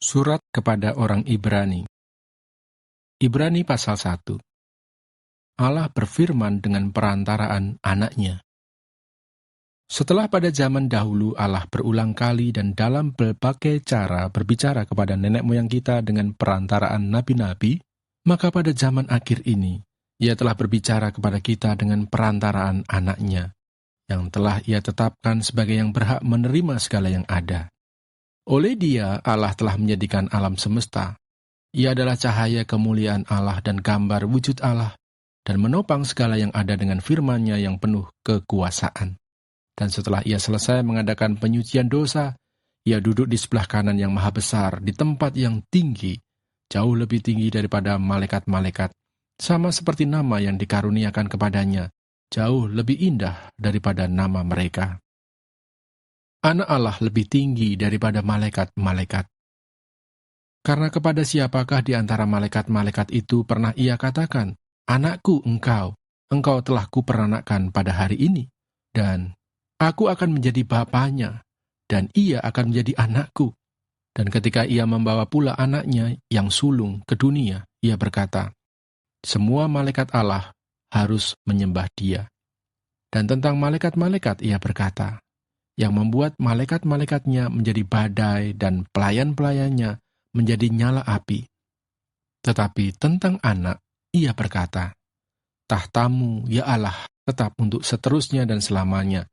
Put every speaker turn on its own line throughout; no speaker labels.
Surat kepada orang Ibrani. Ibrani pasal 1. Allah berfirman dengan perantaraan anaknya. Setelah pada zaman dahulu Allah berulang kali dan dalam berbagai cara berbicara kepada nenek moyang kita dengan perantaraan nabi-nabi, maka pada zaman akhir ini Ia telah berbicara kepada kita dengan perantaraan anaknya, yang telah Ia tetapkan sebagai yang berhak menerima segala yang ada. Oleh Dia, Allah telah menjadikan alam semesta. Ia adalah cahaya kemuliaan Allah dan gambar wujud Allah, dan menopang segala yang ada dengan firman-Nya yang penuh kekuasaan. Dan setelah Ia selesai mengadakan penyucian dosa, Ia duduk di sebelah kanan yang maha besar, di tempat yang tinggi, jauh lebih tinggi daripada malaikat-malaikat, sama seperti nama yang dikaruniakan kepadanya, jauh lebih indah daripada nama mereka. Anak Allah lebih tinggi daripada malaikat-malaikat. Karena kepada siapakah di antara malaikat-malaikat itu pernah Ia katakan, "Anakku engkau telah kuperanakkan pada hari ini, dan aku akan menjadi bapanya, dan ia akan menjadi anakku." Dan ketika Ia membawa pula anaknya yang sulung ke dunia, Ia berkata, "Semua malaikat Allah harus menyembah Dia." Dan tentang malaikat-malaikat Ia berkata, yang membuat malaikat-malaikatnya menjadi badai dan pelayan-pelayannya menjadi nyala api. Tetapi tentang anak, Ia berkata, "Tahtamu, ya Allah, tetap untuk seterusnya dan selamanya,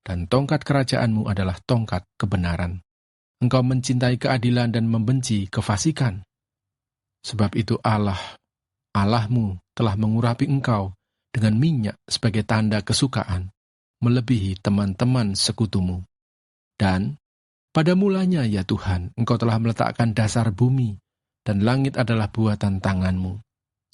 dan tongkat kerajaanmu adalah tongkat kebenaran. Engkau mencintai keadilan dan membenci kefasikan. Sebab itu Allahmu telah mengurapi engkau dengan minyak sebagai tanda kesukaan, melebihi teman-teman sekutumu. Dan pada mulanya, ya Tuhan, Engkau telah meletakkan dasar bumi, dan langit adalah buatan tanganmu.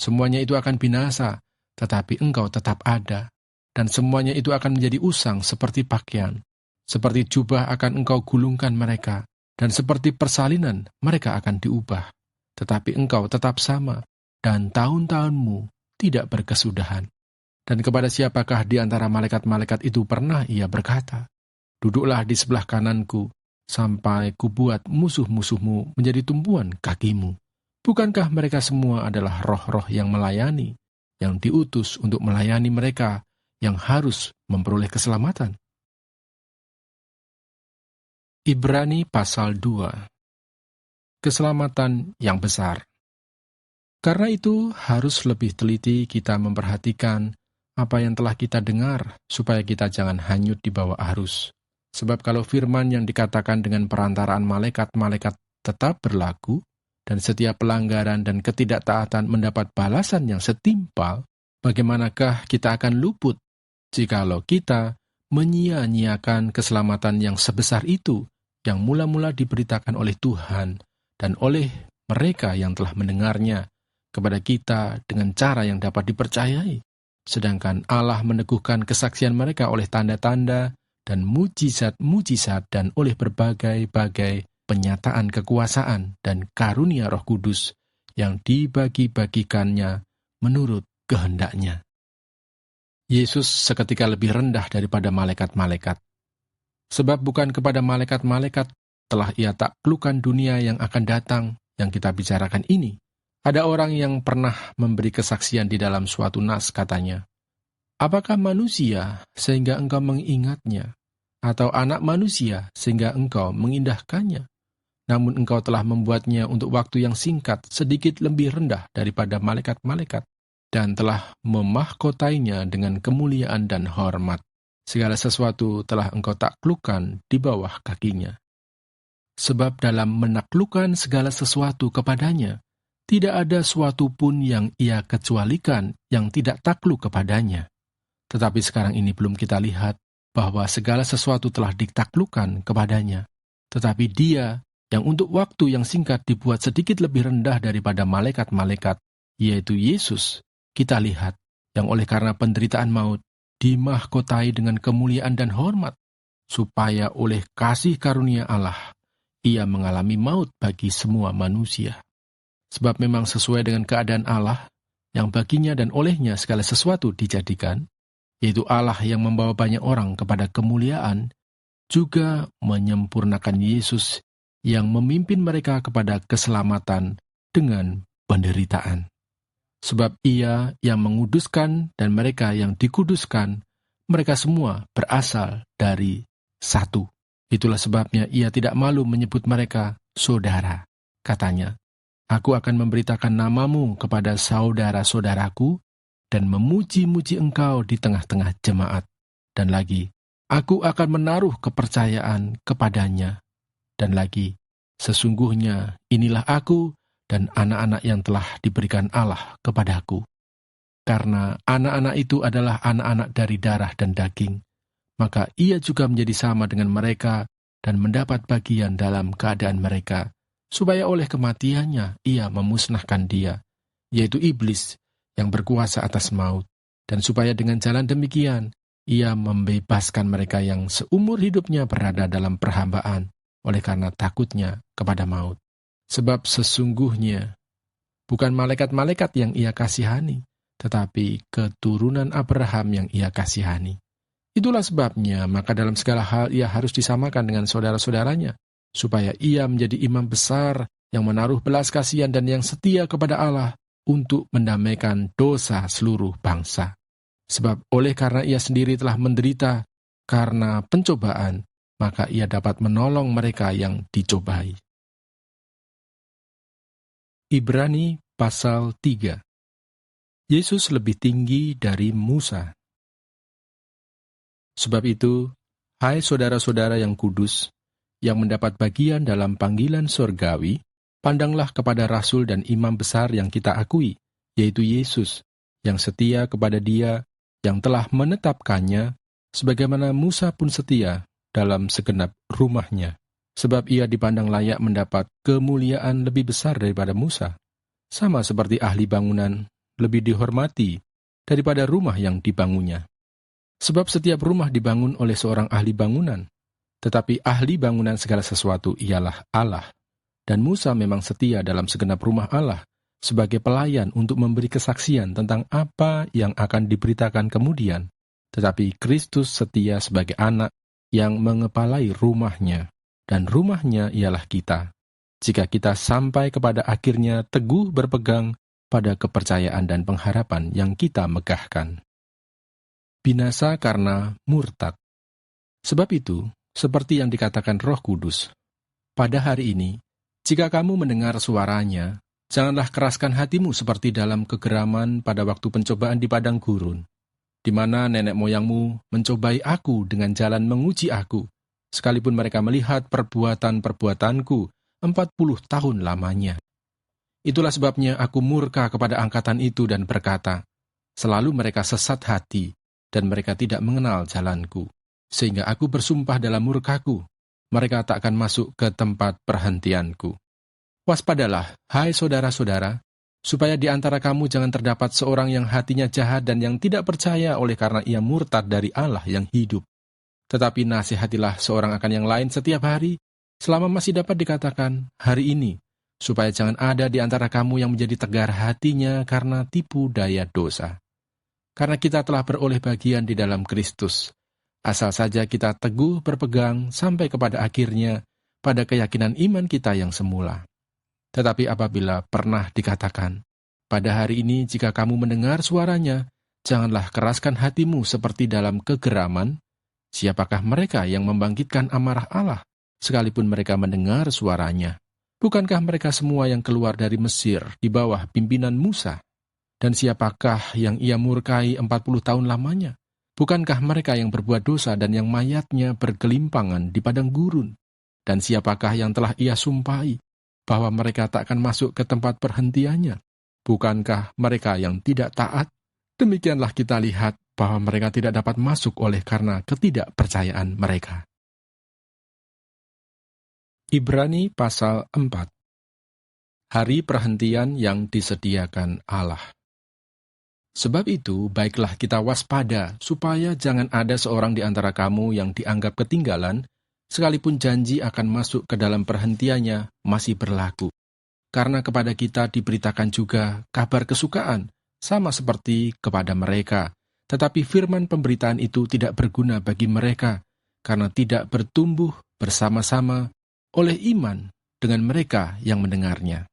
Semuanya itu akan binasa, tetapi Engkau tetap ada, dan semuanya itu akan menjadi usang seperti pakaian. Seperti jubah akan Engkau gulungkan mereka, dan seperti persalinan mereka akan diubah. Tetapi Engkau tetap sama, dan tahun-tahunmu tidak berkesudahan. Dan kepada siapakah di antara malaikat-malaikat itu pernah Ia berkata, "Duduklah di sebelah kananku, sampai kubuat musuh-musuhmu menjadi tumpuan kakimu." Bukankah mereka semua adalah roh-roh yang melayani, yang diutus untuk melayani mereka yang harus memperoleh keselamatan? Ibrani pasal 2. Keselamatan yang besar. Karena itu harus lebih teliti kita memperhatikan apa yang telah kita dengar, supaya kita jangan hanyut di bawah arus. Sebab kalau firman yang dikatakan dengan perantaraan malaikat-malaikat tetap berlaku, dan setiap pelanggaran dan ketidaktaatan mendapat balasan yang setimpal, bagaimanakah kita akan luput jikalau kita menyia-nyiakan keselamatan yang sebesar itu, yang mula-mula diberitakan oleh Tuhan dan oleh mereka yang telah mendengarnya kepada kita dengan cara yang dapat dipercayai. Sedangkan Allah meneguhkan kesaksian mereka oleh tanda-tanda dan mujizat-mujizat dan oleh berbagai-bagai penyataan kekuasaan dan karunia Roh Kudus yang dibagi-bagikannya menurut kehendaknya. Yesus seketika lebih rendah daripada malaikat-malaikat. Sebab bukan kepada malaikat-malaikat telah Ia taklukkan dunia yang akan datang yang kita bicarakan ini. Ada orang yang pernah memberi kesaksian di dalam suatu nas, katanya, "Apakah manusia sehingga engkau mengingatnya, atau anak manusia sehingga engkau mengindahkannya? Namun engkau telah membuatnya untuk waktu yang singkat sedikit lebih rendah daripada malaikat-malaikat, dan telah memahkotainya dengan kemuliaan dan hormat. Segala sesuatu telah engkau taklukkan di bawah kakinya. Sebab dalam menaklukkan segala sesuatu kepadanya, tidak ada suatu pun yang Ia kecualikan yang tidak takluk kepadanya. Tetapi sekarang ini belum kita lihat bahwa segala sesuatu telah ditaklukkan kepadanya. Tetapi Dia yang untuk waktu yang singkat dibuat sedikit lebih rendah daripada malaikat-malaikat, yaitu Yesus, kita lihat, yang oleh karena penderitaan maut, dimahkotai dengan kemuliaan dan hormat, supaya oleh kasih karunia Allah, Ia mengalami maut bagi semua manusia. Sebab memang sesuai dengan keadaan Allah, yang baginya dan olehnya segala sesuatu dijadikan, yaitu Allah yang membawa banyak orang kepada kemuliaan, juga menyempurnakan Yesus yang memimpin mereka kepada keselamatan dengan penderitaan. Sebab Ia yang menguduskan dan mereka yang dikuduskan, mereka semua berasal dari satu. Itulah sebabnya Ia tidak malu menyebut mereka saudara. Katanya, "Aku akan memberitakan namamu kepada saudara-saudaraku dan memuji-muji engkau di tengah-tengah jemaat." Dan lagi, "Aku akan menaruh kepercayaan kepadanya." Dan lagi, "Sesungguhnya inilah aku dan anak-anak yang telah diberikan Allah kepadaku. Karena anak-anak itu adalah anak-anak dari darah dan daging, maka ia juga menjadi sama dengan mereka dan mendapat bagian dalam keadaan mereka, supaya oleh kematiannya ia memusnahkan dia, yaitu iblis yang berkuasa atas maut, dan supaya dengan jalan demikian ia membebaskan mereka yang seumur hidupnya berada dalam perhambaan oleh karena takutnya kepada maut. Sebab sesungguhnya bukan malaikat-malaikat yang ia kasihani, tetapi keturunan Abraham yang ia kasihani. Itulah sebabnya, maka dalam segala hal ia harus disamakan dengan saudara-saudaranya, supaya ia menjadi imam besar yang menaruh belas kasihan dan yang setia kepada Allah untuk mendamaikan dosa seluruh bangsa. Sebab oleh karena ia sendiri telah menderita karena pencobaan, maka ia dapat menolong mereka yang dicobai. Ibrani pasal 3. Yesus lebih tinggi dari Musa. Sebab itu, hai saudara-saudara yang kudus, yang mendapat bagian dalam panggilan surgawi, pandanglah kepada rasul dan imam besar yang kita akui, yaitu Yesus, yang setia kepada Dia, yang telah menetapkannya, sebagaimana Musa pun setia dalam segenap rumahnya. Sebab ia dipandang layak mendapat kemuliaan lebih besar daripada Musa. Sama seperti ahli bangunan lebih dihormati daripada rumah yang dibangunnya. Sebab setiap rumah dibangun oleh seorang ahli bangunan, tetapi ahli bangunan segala sesuatu ialah Allah. Dan Musa memang setia dalam segenap rumah Allah, sebagai pelayan untuk memberi kesaksian tentang apa yang akan diberitakan kemudian. Tetapi Kristus setia sebagai anak yang mengepalai rumahnya. Dan rumahnya ialah kita, jika kita sampai kepada akhirnya teguh berpegang pada kepercayaan dan pengharapan yang kita megahkan. Binasa karena murtad. Sebab itu, seperti yang dikatakan Roh Kudus, pada hari ini, jika kamu mendengar suaranya, janganlah keraskan hatimu seperti dalam kegeraman pada waktu pencobaan di padang gurun, di mana nenek moyangmu mencobai aku dengan jalan menguji aku, sekalipun mereka melihat perbuatan-perbuatanku 40 tahun lamanya. Itulah sebabnya aku murka kepada angkatan itu dan berkata, selalu mereka sesat hati, dan mereka tidak mengenal jalanku. Sehingga aku bersumpah dalam murkaku, mereka tak akan masuk ke tempat perhentianku. Waspadalah, hai saudara-saudara, supaya di antara kamu jangan terdapat seorang yang hatinya jahat dan yang tidak percaya oleh karena ia murtad dari Allah yang hidup. Tetapi nasihatilah seorang akan yang lain setiap hari, selama masih dapat dikatakan hari ini, supaya jangan ada di antara kamu yang menjadi tegar hatinya karena tipu daya dosa. Karena kita telah beroleh bagian di dalam Kristus, asal saja kita teguh berpegang sampai kepada akhirnya pada keyakinan iman kita yang semula. Tetapi apabila pernah dikatakan, pada hari ini jika kamu mendengar suaranya, janganlah keraskan hatimu seperti dalam kegeraman. Siapakah mereka yang membangkitkan amarah Allah, sekalipun mereka mendengar suaranya? Bukankah mereka semua yang keluar dari Mesir di bawah pimpinan Musa? Dan siapakah yang ia murkai 40 tahun lamanya? Bukankah mereka yang berbuat dosa dan yang mayatnya bergelimpangan di padang gurun? Dan siapakah yang telah ia sumpahi, bahwa mereka tak akan masuk ke tempat perhentiannya? Bukankah mereka yang tidak taat? Demikianlah kita lihat bahwa mereka tidak dapat masuk oleh karena ketidakpercayaan mereka. Ibrani pasal 4. Hari perhentian yang disediakan Allah. Sebab itu, baiklah kita waspada, supaya jangan ada seorang di antara kamu yang dianggap ketinggalan, sekalipun janji akan masuk ke dalam perhentiannya masih berlaku. Karena kepada kita diberitakan juga kabar kesukaan, sama seperti kepada mereka. Tetapi firman pemberitaan itu tidak berguna bagi mereka, karena tidak bertumbuh bersama-sama oleh iman dengan mereka yang mendengarnya.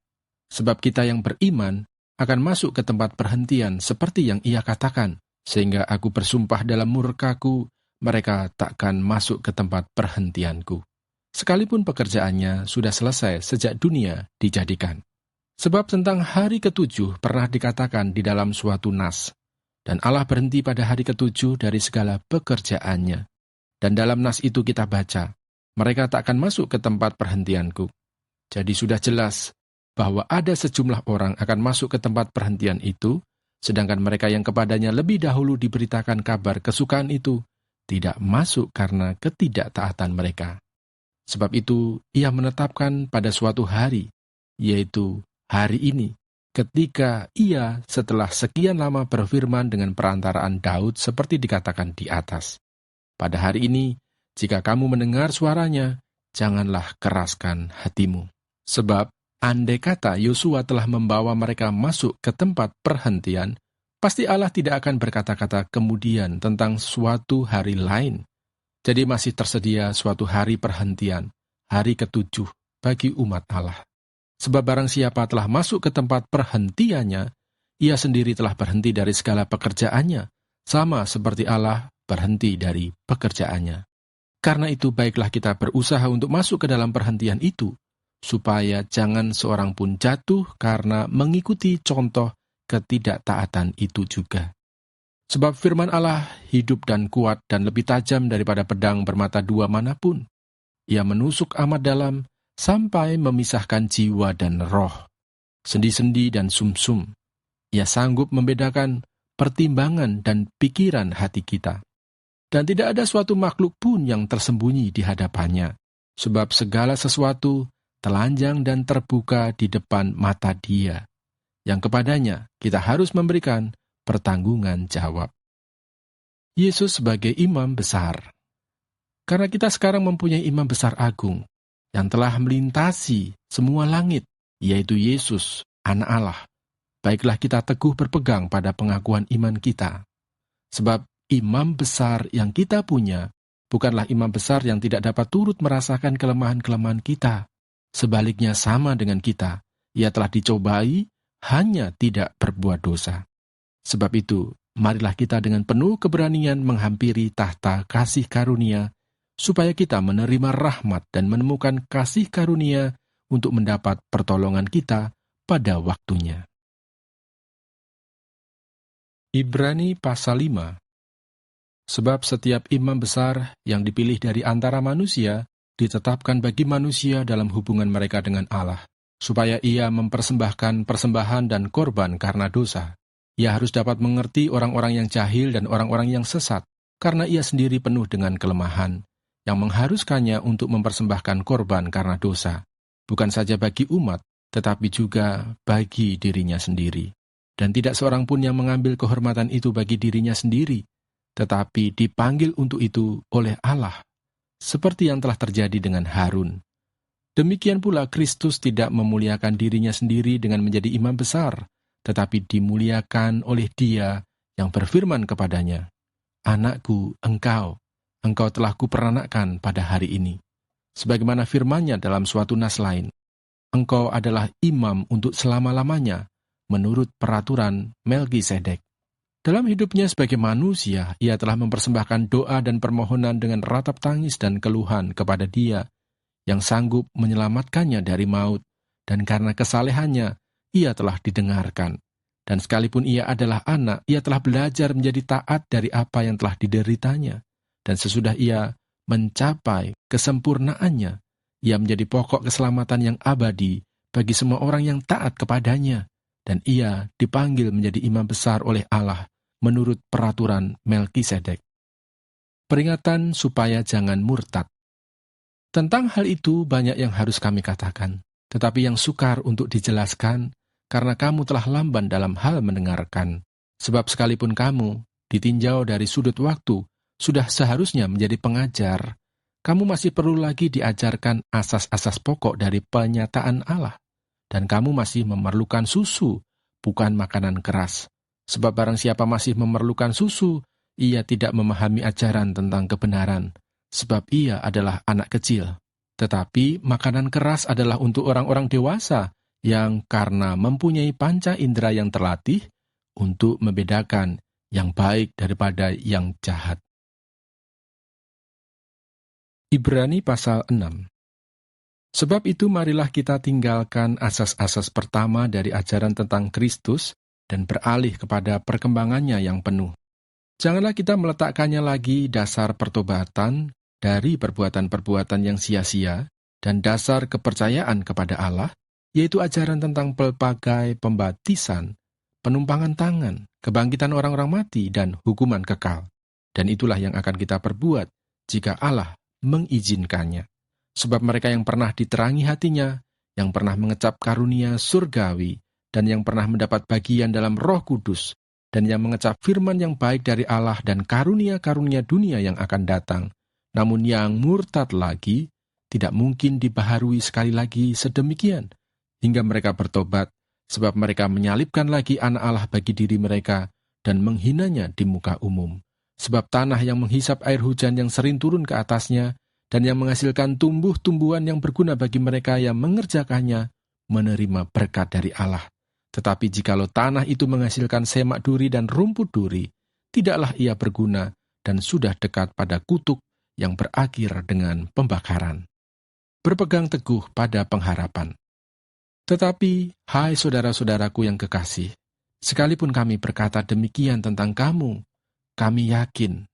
Sebab kita yang beriman akan masuk ke tempat perhentian seperti yang ia katakan, sehingga aku bersumpah dalam murkaku, mereka takkan masuk ke tempat perhentianku. Sekalipun pekerjaannya sudah selesai sejak dunia dijadikan. Sebab tentang hari ketujuh pernah dikatakan di dalam suatu nas, dan Allah berhenti pada hari ketujuh dari segala pekerjaannya. Dan dalam nas itu kita baca, mereka tak akan masuk ke tempat perhentianku. Jadi sudah jelas bahwa ada sejumlah orang akan masuk ke tempat perhentian itu, sedangkan mereka yang kepadanya lebih dahulu diberitakan kabar kesukaan itu, tidak masuk karena ketidaktaatan mereka. Sebab itu, ia menetapkan pada suatu hari, yaitu hari ini, ketika ia setelah sekian lama berfirman dengan perantaraan Daud seperti dikatakan di atas. Pada hari ini, jika kamu mendengar suaranya, janganlah keraskan hatimu. Sebab, andai kata Yosua telah membawa mereka masuk ke tempat perhentian, pasti Allah tidak akan berkata-kata kemudian tentang suatu hari lain. Jadi masih tersedia suatu hari perhentian, hari ketujuh bagi umat Allah. Sebab barang siapa telah masuk ke tempat perhentiannya, ia sendiri telah berhenti dari segala pekerjaannya, sama seperti Allah berhenti dari pekerjaannya. Karena itu baiklah kita berusaha untuk masuk ke dalam perhentian itu, supaya jangan seorang pun jatuh karena mengikuti contoh ketidaktaatan itu juga. Sebab firman Allah hidup dan kuat dan lebih tajam daripada pedang bermata dua manapun. Ia menusuk amat dalam sampai memisahkan jiwa dan roh, sendi-sendi dan sumsum. Ia sanggup membedakan pertimbangan dan pikiran hati kita. Dan tidak ada suatu makhluk pun yang tersembunyi di hadapannya, sebab segala sesuatu telanjang dan terbuka di depan mata Dia, yang kepadanya kita harus memberikan pertanggungan jawab. Yesus sebagai imam besar. Karena kita sekarang mempunyai imam besar agung, yang telah melintasi semua langit, yaitu Yesus, Anak Allah. Baiklah kita teguh berpegang pada pengakuan iman kita. Sebab imam besar yang kita punya, bukanlah imam besar yang tidak dapat turut merasakan kelemahan-kelemahan kita. Sebaliknya sama dengan kita, ia telah dicobai, hanya tidak berbuat dosa. Sebab itu, marilah kita dengan penuh keberanian menghampiri tahta kasih karunia, supaya kita menerima rahmat dan menemukan kasih karunia untuk mendapat pertolongan kita pada waktunya. Ibrani pasal 5. Sebab setiap imam besar yang dipilih dari antara manusia, ditetapkan bagi manusia dalam hubungan mereka dengan Allah, supaya ia mempersembahkan persembahan dan korban karena dosa. Ia harus dapat mengerti orang-orang yang jahil dan orang-orang yang sesat, karena ia sendiri penuh dengan kelemahan, yang mengharuskannya untuk mempersembahkan korban karena dosa, bukan saja bagi umat, tetapi juga bagi dirinya sendiri. Dan tidak seorang pun yang mengambil kehormatan itu bagi dirinya sendiri, tetapi dipanggil untuk itu oleh Allah, seperti yang telah terjadi dengan Harun. Demikian pula Kristus tidak memuliakan dirinya sendiri dengan menjadi imam besar, tetapi dimuliakan oleh Dia yang berfirman kepadanya, "Anakku, engkau telah kuperanakkan pada hari ini." Sebagaimana firman-Nya dalam suatu nas lain, "Engkau adalah imam untuk selama-lamanya, menurut peraturan Melkisedek." Dalam hidupnya sebagai manusia, ia telah mempersembahkan doa dan permohonan dengan ratap tangis dan keluhan kepada Dia yang sanggup menyelamatkannya dari maut, dan karena kesalehannya, ia telah didengarkan. Dan sekalipun ia adalah anak, ia telah belajar menjadi taat dari apa yang telah dideritanya. Dan sesudah ia mencapai kesempurnaannya, ia menjadi pokok keselamatan yang abadi bagi semua orang yang taat kepadanya. Dan ia dipanggil menjadi imam besar oleh Allah menurut peraturan Melkisedek. Peringatan supaya jangan murtad. Tentang hal itu banyak yang harus kami katakan, tetapi yang sukar untuk dijelaskan, karena kamu telah lamban dalam hal mendengarkan. Sebab sekalipun kamu ditinjau dari sudut waktu, sudah seharusnya menjadi pengajar, kamu masih perlu lagi diajarkan asas-asas pokok dari penyataan Allah. Dan kamu masih memerlukan susu, bukan makanan keras. Sebab barang siapa masih memerlukan susu, ia tidak memahami ajaran tentang kebenaran, sebab ia adalah anak kecil. Tetapi makanan keras adalah untuk orang-orang dewasa yang karena mempunyai panca indera yang terlatih untuk membedakan yang baik daripada yang jahat. Ibrani pasal 6. Sebab itu marilah kita tinggalkan asas-asas pertama dari ajaran tentang Kristus dan beralih kepada perkembangannya yang penuh. Janganlah kita meletakkannya lagi dasar pertobatan dari perbuatan-perbuatan yang sia-sia dan dasar kepercayaan kepada Allah, yaitu ajaran tentang pelbagai pembaptisan, penumpangan tangan, kebangkitan orang-orang mati, dan hukuman kekal. Dan itulah yang akan kita perbuat jika Allah mengizinkannya. Sebab mereka yang pernah diterangi hatinya, yang pernah mengecap karunia surgawi, dan yang pernah mendapat bagian dalam Roh Kudus, dan yang mengecap firman yang baik dari Allah dan karunia-karunia dunia yang akan datang, namun yang murtad lagi, tidak mungkin dibaharui sekali lagi sedemikian, hingga mereka bertobat, sebab mereka menyalibkan lagi anak Allah bagi diri mereka, dan menghinanya di muka umum. Sebab tanah yang menghisap air hujan yang sering turun ke atasnya, dan yang menghasilkan tumbuh-tumbuhan yang berguna bagi mereka yang mengerjakannya, menerima berkat dari Allah. Tetapi jikalau tanah itu menghasilkan semak duri dan rumput duri, tidaklah ia berguna dan sudah dekat pada kutuk yang berakhir dengan pembakaran. Berpegang teguh pada pengharapan. Tetapi, hai saudara-saudaraku yang kekasih, sekalipun kami berkata demikian tentang kamu, kami yakin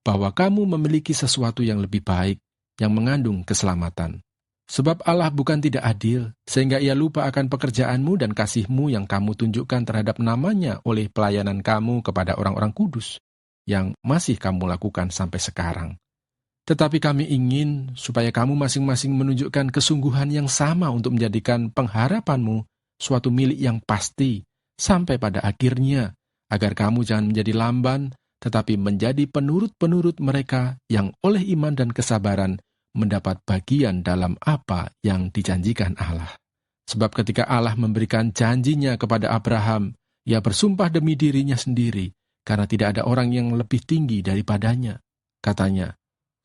bahwa kamu memiliki sesuatu yang lebih baik, yang mengandung keselamatan. Sebab Allah bukan tidak adil, sehingga ia lupa akan pekerjaanmu dan kasihmu yang kamu tunjukkan terhadap namanya oleh pelayanan kamu kepada orang-orang kudus, yang masih kamu lakukan sampai sekarang. Tetapi kami ingin supaya kamu masing-masing menunjukkan kesungguhan yang sama untuk menjadikan pengharapanmu suatu milik yang pasti, sampai pada akhirnya, agar kamu jangan menjadi lamban, tetapi menjadi penurut-penurut mereka yang oleh iman dan kesabaran mendapat bagian dalam apa yang dijanjikan Allah. Sebab ketika Allah memberikan janjinya kepada Abraham, ia bersumpah demi dirinya sendiri, karena tidak ada orang yang lebih tinggi daripadanya. Katanya,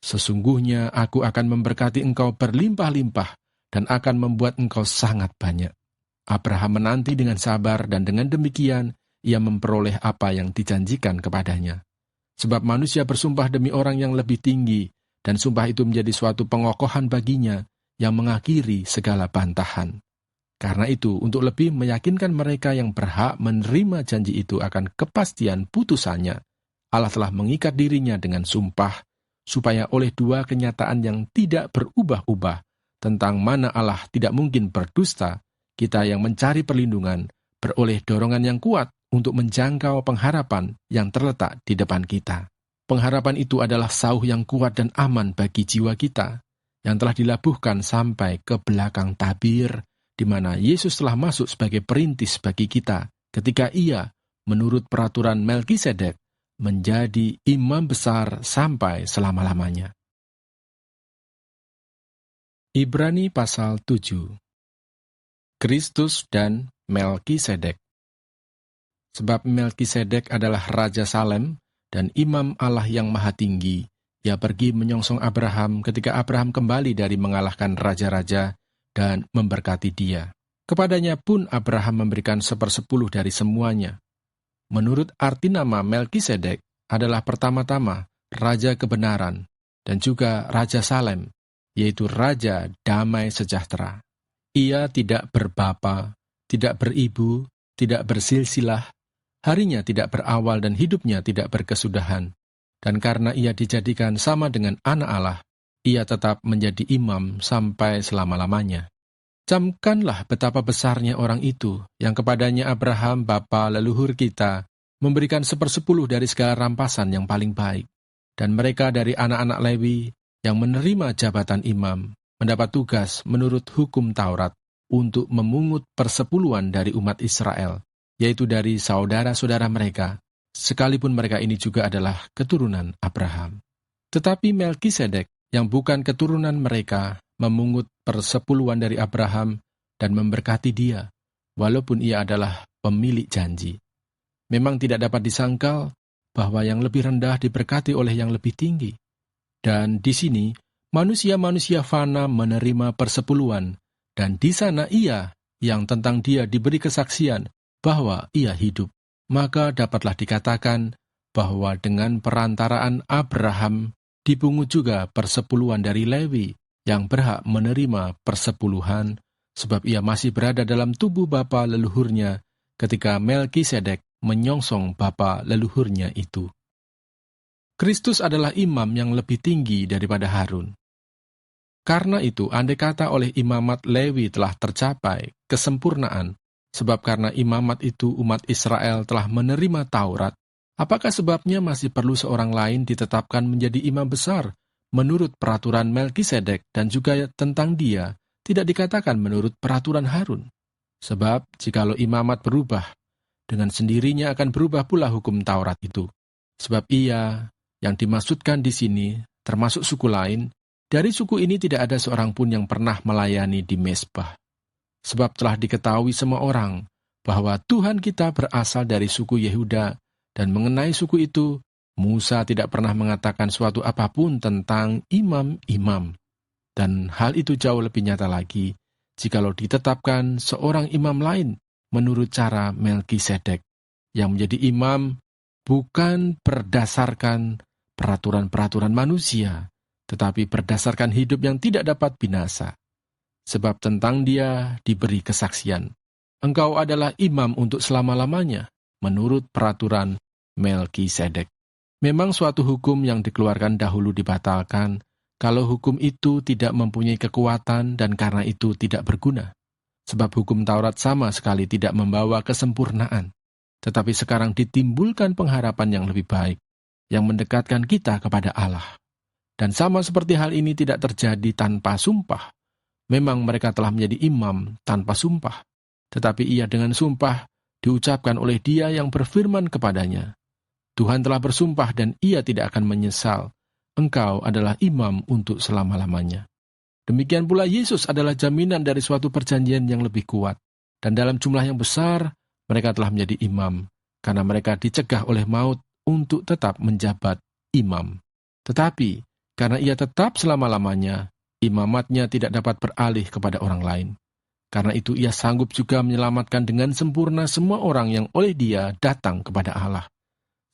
sesungguhnya aku akan memberkati engkau berlimpah-limpah, dan akan membuat engkau sangat banyak. Abraham menanti dengan sabar, dan dengan demikian, ia memperoleh apa yang dijanjikan kepadanya. Sebab manusia bersumpah demi orang yang lebih tinggi, dan sumpah itu menjadi suatu pengokohan baginya yang mengakhiri segala bantahan. Karena itu, untuk lebih meyakinkan mereka yang berhak menerima janji itu akan kepastian putusannya, Allah telah mengikat dirinya dengan sumpah, supaya oleh dua kenyataan yang tidak berubah-ubah, tentang mana Allah tidak mungkin berdusta, kita yang mencari perlindungan, beroleh dorongan yang kuat untuk menjangkau pengharapan yang terletak di depan kita. Pengharapan itu adalah sauh yang kuat dan aman bagi jiwa kita, yang telah dilabuhkan sampai ke belakang tabir, di mana Yesus telah masuk sebagai perintis bagi kita, ketika ia, menurut peraturan Melkisedek, menjadi imam besar sampai selama-lamanya. Ibrani pasal 7. Kristus dan Melkisedek. Sebab Melkisedek adalah Raja Salem, dan imam Allah yang maha tinggi. Ia pergi menyongsong Abraham ketika Abraham kembali dari mengalahkan raja-raja dan memberkati dia. Kepadanya pun Abraham memberikan 1/10 dari semuanya. Menurut arti nama Melkisedek adalah pertama-tama Raja Kebenaran dan juga Raja Salem, yaitu Raja Damai Sejahtera. Ia tidak berbapa, tidak beribu, tidak bersilsilah, harinya tidak berawal dan hidupnya tidak berkesudahan. Dan karena ia dijadikan sama dengan anak Allah, ia tetap menjadi imam sampai selama-lamanya. Camkanlah betapa besarnya orang itu, yang kepadanya Abraham, bapa leluhur kita, memberikan 1/10 dari segala rampasan yang paling baik. Dan mereka dari anak-anak Lewi, yang menerima jabatan imam, mendapat tugas menurut hukum Taurat, untuk memungut persepuluhan dari umat Israel, yaitu dari saudara-saudara mereka, sekalipun mereka ini juga adalah keturunan Abraham. Tetapi Melkisedek, yang bukan keturunan mereka, memungut persepuluhan dari Abraham dan memberkati dia, walaupun ia adalah pemilik janji. Memang tidak dapat disangkal bahwa yang lebih rendah diberkati oleh yang lebih tinggi. Dan di sini, manusia-manusia fana menerima persepuluhan, dan di sana ia yang tentang dia diberi kesaksian bahwa ia hidup. Maka dapatlah dikatakan bahwa dengan perantaraan Abraham dipungut juga persepuluhan dari Lewi yang berhak menerima persepuluhan, sebab ia masih berada dalam tubuh bapa leluhurnya ketika Melkisedek menyongsong bapa leluhurnya itu. Kristus adalah imam yang lebih tinggi daripada Harun. Karena itu, andai kata oleh imamat Lewi telah tercapai kesempurnaan, sebab karena imamat itu umat Israel telah menerima Taurat, apakah sebabnya masih perlu seorang lain ditetapkan menjadi imam besar menurut peraturan Melkisedek, dan juga tentang dia tidak dikatakan menurut peraturan Harun? Sebab jikalau imamat berubah, dengan sendirinya akan berubah pula hukum Taurat itu. Sebab ia yang dimaksudkan di sini termasuk suku lain. Dari suku ini tidak ada seorang pun yang pernah melayani di mezbah. Sebab telah diketahui semua orang bahwa Tuhan kita berasal dari suku Yehuda, dan mengenai suku itu, Musa tidak pernah mengatakan suatu apapun tentang imam-imam. Dan hal itu jauh lebih nyata lagi, jikalau ditetapkan seorang imam lain menurut cara Melkisedek, yang menjadi imam bukan berdasarkan peraturan-peraturan manusia, tetapi berdasarkan hidup yang tidak dapat binasa. Sebab tentang dia diberi kesaksian, engkau adalah imam untuk selama-lamanya, menurut peraturan Melkisedek. Memang suatu hukum yang dikeluarkan dahulu dibatalkan, kalau hukum itu tidak mempunyai kekuatan dan karena itu tidak berguna. Sebab hukum Taurat sama sekali tidak membawa kesempurnaan, tetapi sekarang ditimbulkan pengharapan yang lebih baik, yang mendekatkan kita kepada Allah. Dan sama seperti hal ini tidak terjadi tanpa sumpah. Memang mereka telah menjadi imam tanpa sumpah, tetapi ia dengan sumpah diucapkan oleh dia yang berfirman kepadanya. Tuhan telah bersumpah dan ia tidak akan menyesal. Engkau adalah imam untuk selama-lamanya. Demikian pula Yesus adalah jaminan dari suatu perjanjian yang lebih kuat. Dan dalam jumlah yang besar, mereka telah menjadi imam, karena mereka dicegah oleh maut untuk tetap menjabat imam. Tetapi, karena ia tetap selama-lamanya, imamatnya tidak dapat beralih kepada orang lain. Karena itu ia sanggup juga menyelamatkan dengan sempurna semua orang yang oleh dia datang kepada Allah.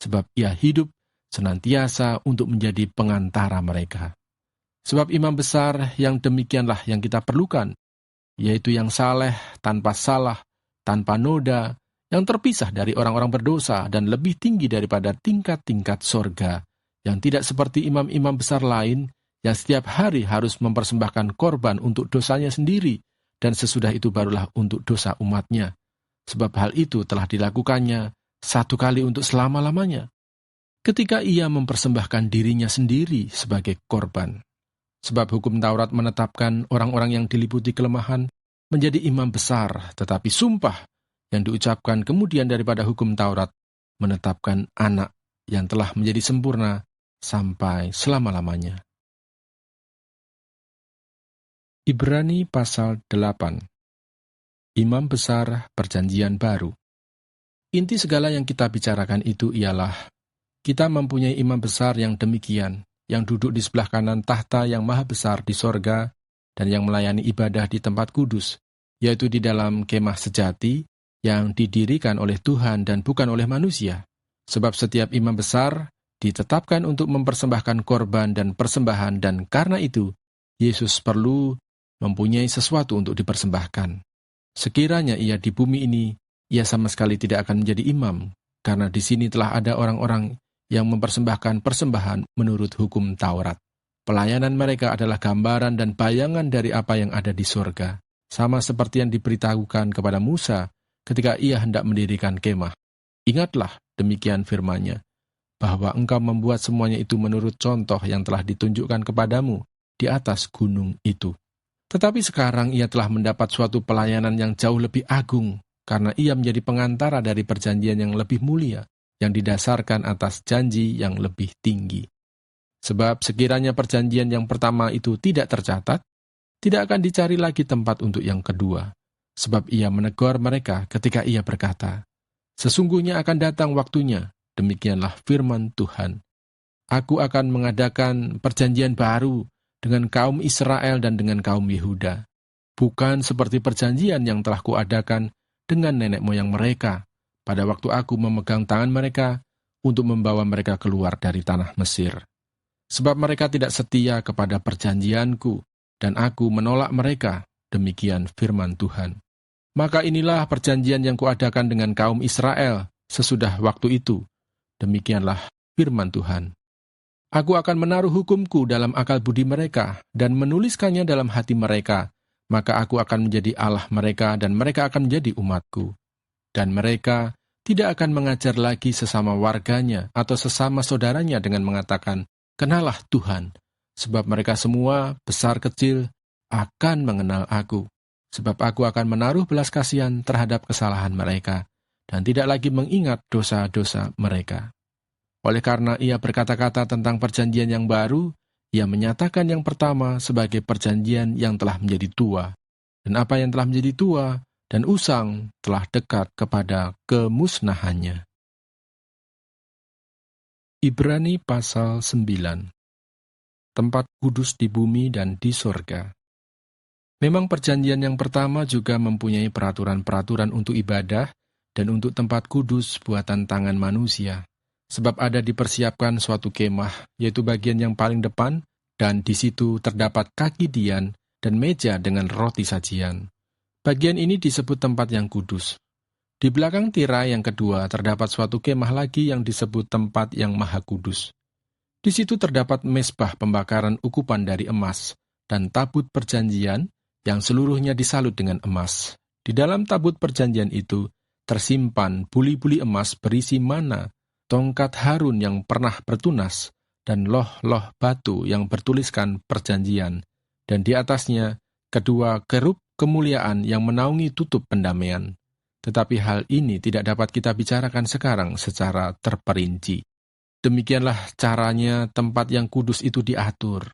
Sebab ia hidup senantiasa untuk menjadi pengantara mereka. Sebab imam besar yang demikianlah yang kita perlukan, yaitu yang saleh, tanpa salah, tanpa noda, yang terpisah dari orang-orang berdosa dan lebih tinggi daripada tingkat-tingkat sorga, yang tidak seperti imam-imam besar lain, yang setiap hari harus mempersembahkan korban untuk dosanya sendiri, dan sesudah itu barulah untuk dosa umatnya. Sebab hal itu telah dilakukannya satu kali untuk selama-lamanya, ketika ia mempersembahkan dirinya sendiri sebagai korban. Sebab hukum Taurat menetapkan orang-orang yang diliputi kelemahan menjadi imam besar, tetapi sumpah yang diucapkan kemudian daripada hukum Taurat menetapkan anak yang telah menjadi sempurna sampai selama-lamanya. Ibrani pasal 8. Imam besar perjanjian baru. Inti segala yang kita bicarakan itu ialah kita mempunyai imam besar yang demikian, yang duduk di sebelah kanan tahta yang maha besar di sorga, dan yang melayani ibadah di tempat kudus, yaitu di dalam kemah sejati, yang didirikan oleh Tuhan dan bukan oleh manusia. Sebab setiap imam besar ditetapkan untuk mempersembahkan korban dan persembahan, dan karena itu, Yesus perlu mempunyai sesuatu untuk dipersembahkan. Sekiranya ia di bumi ini, ia sama sekali tidak akan menjadi imam, karena di sini telah ada orang-orang yang mempersembahkan persembahan menurut hukum Taurat. Pelayanan mereka adalah gambaran dan bayangan dari apa yang ada di surga, sama seperti yang diberitahukan kepada Musa ketika ia hendak mendirikan kemah. Ingatlah, demikian firman-Nya, bahwa engkau membuat semuanya itu menurut contoh yang telah ditunjukkan kepadamu di atas gunung itu. Tetapi sekarang ia telah mendapat suatu pelayanan yang jauh lebih agung, karena ia menjadi pengantara dari perjanjian yang lebih mulia, yang didasarkan atas janji yang lebih tinggi. Sebab sekiranya perjanjian yang pertama itu tidak tercatat, tidak akan dicari lagi tempat untuk yang kedua. Sebab ia menegur mereka ketika ia berkata, sesungguhnya akan datang waktunya, demikianlah firman Tuhan. Aku akan mengadakan perjanjian baru dengan kaum Israel dan dengan kaum Yehuda. Bukan seperti perjanjian yang telah kuadakan dengan nenek moyang mereka pada waktu aku memegang tangan mereka untuk membawa mereka keluar dari tanah Mesir. Sebab mereka tidak setia kepada perjanjianku, dan aku menolak mereka, demikian firman Tuhan. Maka inilah perjanjian yang kuadakan dengan kaum Israel sesudah waktu itu. Demikianlah firman Tuhan. Aku akan menaruh hukumku dalam akal budi mereka dan menuliskannya dalam hati mereka, maka aku akan menjadi Allah mereka dan mereka akan menjadi umatku. Dan mereka tidak akan mengajar lagi sesama warganya atau sesama saudaranya dengan mengatakan, "Kenalah Tuhan," sebab mereka semua, besar kecil, akan mengenal aku. Sebab aku akan menaruh belas kasihan terhadap kesalahan mereka, dan tidak lagi mengingat dosa-dosa mereka. Oleh karena ia berkata-kata tentang perjanjian yang baru, ia menyatakan yang pertama sebagai perjanjian yang telah menjadi tua. Dan apa yang telah menjadi tua dan usang telah dekat kepada kemusnahannya. Ibrani pasal 9. Tempat kudus di bumi dan di sorga. Memang perjanjian yang pertama juga mempunyai peraturan-peraturan untuk ibadah dan untuk tempat kudus buatan tangan manusia. Sebab ada dipersiapkan suatu kemah, yaitu bagian yang paling depan, dan di situ terdapat kaki dian dan meja dengan roti sajian. Bagian ini disebut tempat yang kudus. Di belakang tirai yang kedua terdapat suatu kemah lagi yang disebut tempat yang maha kudus. Di situ terdapat mezbah pembakaran ukupan dari emas, dan tabut perjanjian yang seluruhnya disalut dengan emas. Di dalam tabut perjanjian itu tersimpan buli-buli emas berisi mana, tongkat Harun yang pernah bertunas, dan loh-loh batu yang bertuliskan perjanjian, dan di atasnya kedua kerub kemuliaan yang menaungi tutup pendamaian. Tetapi hal ini tidak dapat kita bicarakan sekarang secara terperinci. Demikianlah caranya tempat yang kudus itu diatur.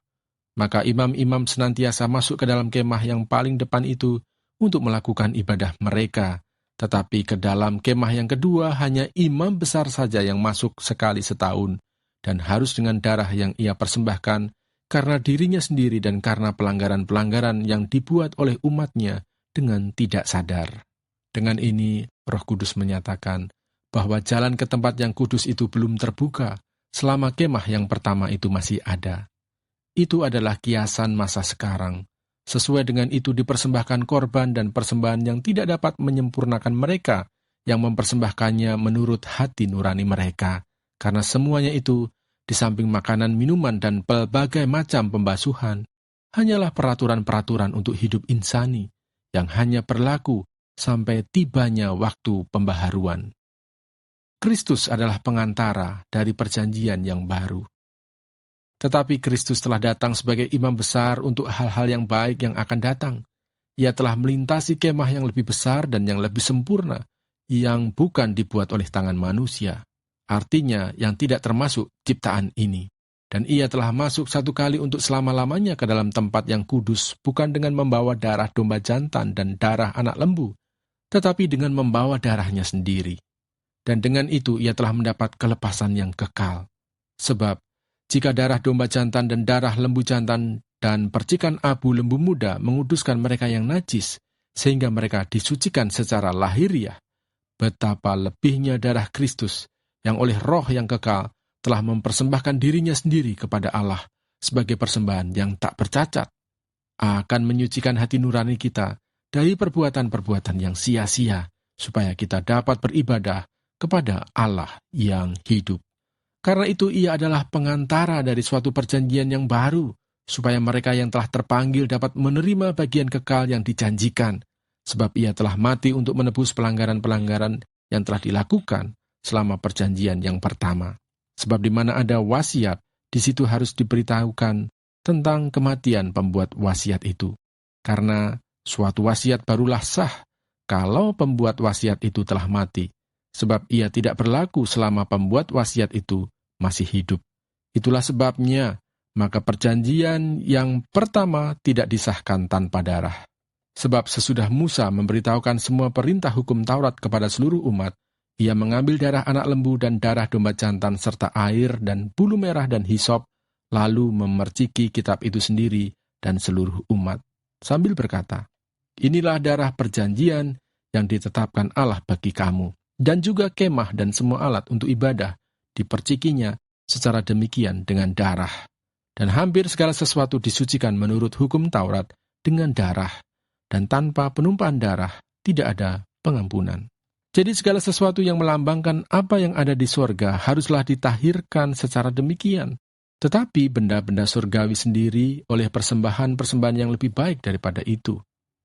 Maka imam-imam senantiasa masuk ke dalam kemah yang paling depan itu untuk melakukan ibadah mereka. Tetapi ke dalam kemah yang kedua hanya imam besar saja yang masuk sekali setahun, dan harus dengan darah yang ia persembahkan karena dirinya sendiri dan karena pelanggaran-pelanggaran yang dibuat oleh umatnya dengan tidak sadar. Dengan ini, Roh Kudus menyatakan bahwa jalan ke tempat yang kudus itu belum terbuka selama kemah yang pertama itu masih ada. Itu adalah kiasan masa sekarang. Sesuai dengan itu dipersembahkan korban dan persembahan yang tidak dapat menyempurnakan mereka yang mempersembahkannya menurut hati nurani mereka. Karena semuanya itu, di samping makanan, minuman, dan berbagai macam pembasuhan, hanyalah peraturan-peraturan untuk hidup insani yang hanya berlaku sampai tibanya waktu pembaharuan. Kristus adalah pengantara dari perjanjian yang baru. Tetapi Kristus telah datang sebagai imam besar untuk hal-hal yang baik yang akan datang. Ia telah melintasi kemah yang lebih besar dan yang lebih sempurna, yang bukan dibuat oleh tangan manusia. Artinya yang tidak termasuk ciptaan ini. Dan ia telah masuk satu kali untuk selama-lamanya ke dalam tempat yang kudus, bukan dengan membawa darah domba jantan dan darah anak lembu, tetapi dengan membawa darahnya sendiri. Dan dengan itu ia telah mendapat kelepasan yang kekal. Sebab, jika darah domba jantan dan darah lembu jantan dan percikan abu lembu muda menguduskan mereka yang najis, sehingga mereka disucikan secara lahiriah, betapa lebihnya darah Kristus, yang oleh roh yang kekal, telah mempersembahkan dirinya sendiri kepada Allah sebagai persembahan yang tak bercacat, akan menyucikan hati nurani kita dari perbuatan-perbuatan yang sia-sia, supaya kita dapat beribadah kepada Allah yang hidup. Karena itu ia adalah pengantara dari suatu perjanjian yang baru, supaya mereka yang telah terpanggil dapat menerima bagian kekal yang dijanjikan, sebab ia telah mati untuk menebus pelanggaran-pelanggaran yang telah dilakukan selama perjanjian yang pertama. Sebab di mana ada wasiat, di situ harus diberitahukan tentang kematian pembuat wasiat itu. Karena suatu wasiat barulah sah, kalau pembuat wasiat itu telah mati, sebab ia tidak berlaku selama pembuat wasiat itu masih hidup. Itulah sebabnya, maka perjanjian yang pertama tidak disahkan tanpa darah. Sebab sesudah Musa memberitahukan semua perintah hukum Taurat kepada seluruh umat, ia mengambil darah anak lembu dan darah domba jantan serta air dan bulu merah dan hisop, lalu memerciki kitab itu sendiri dan seluruh umat, sambil berkata, "Inilah darah perjanjian yang ditetapkan Allah bagi kamu." Dan juga kemah dan semua alat untuk ibadah dipercikinya secara demikian dengan darah. Dan hampir segala sesuatu disucikan menurut hukum Taurat dengan darah, dan tanpa penumpahan darah tidak ada pengampunan. Jadi segala sesuatu yang melambangkan apa yang ada di sorga haruslah ditahirkan secara demikian. Tetapi benda-benda surgawi sendiri oleh persembahan-persembahan yang lebih baik daripada itu.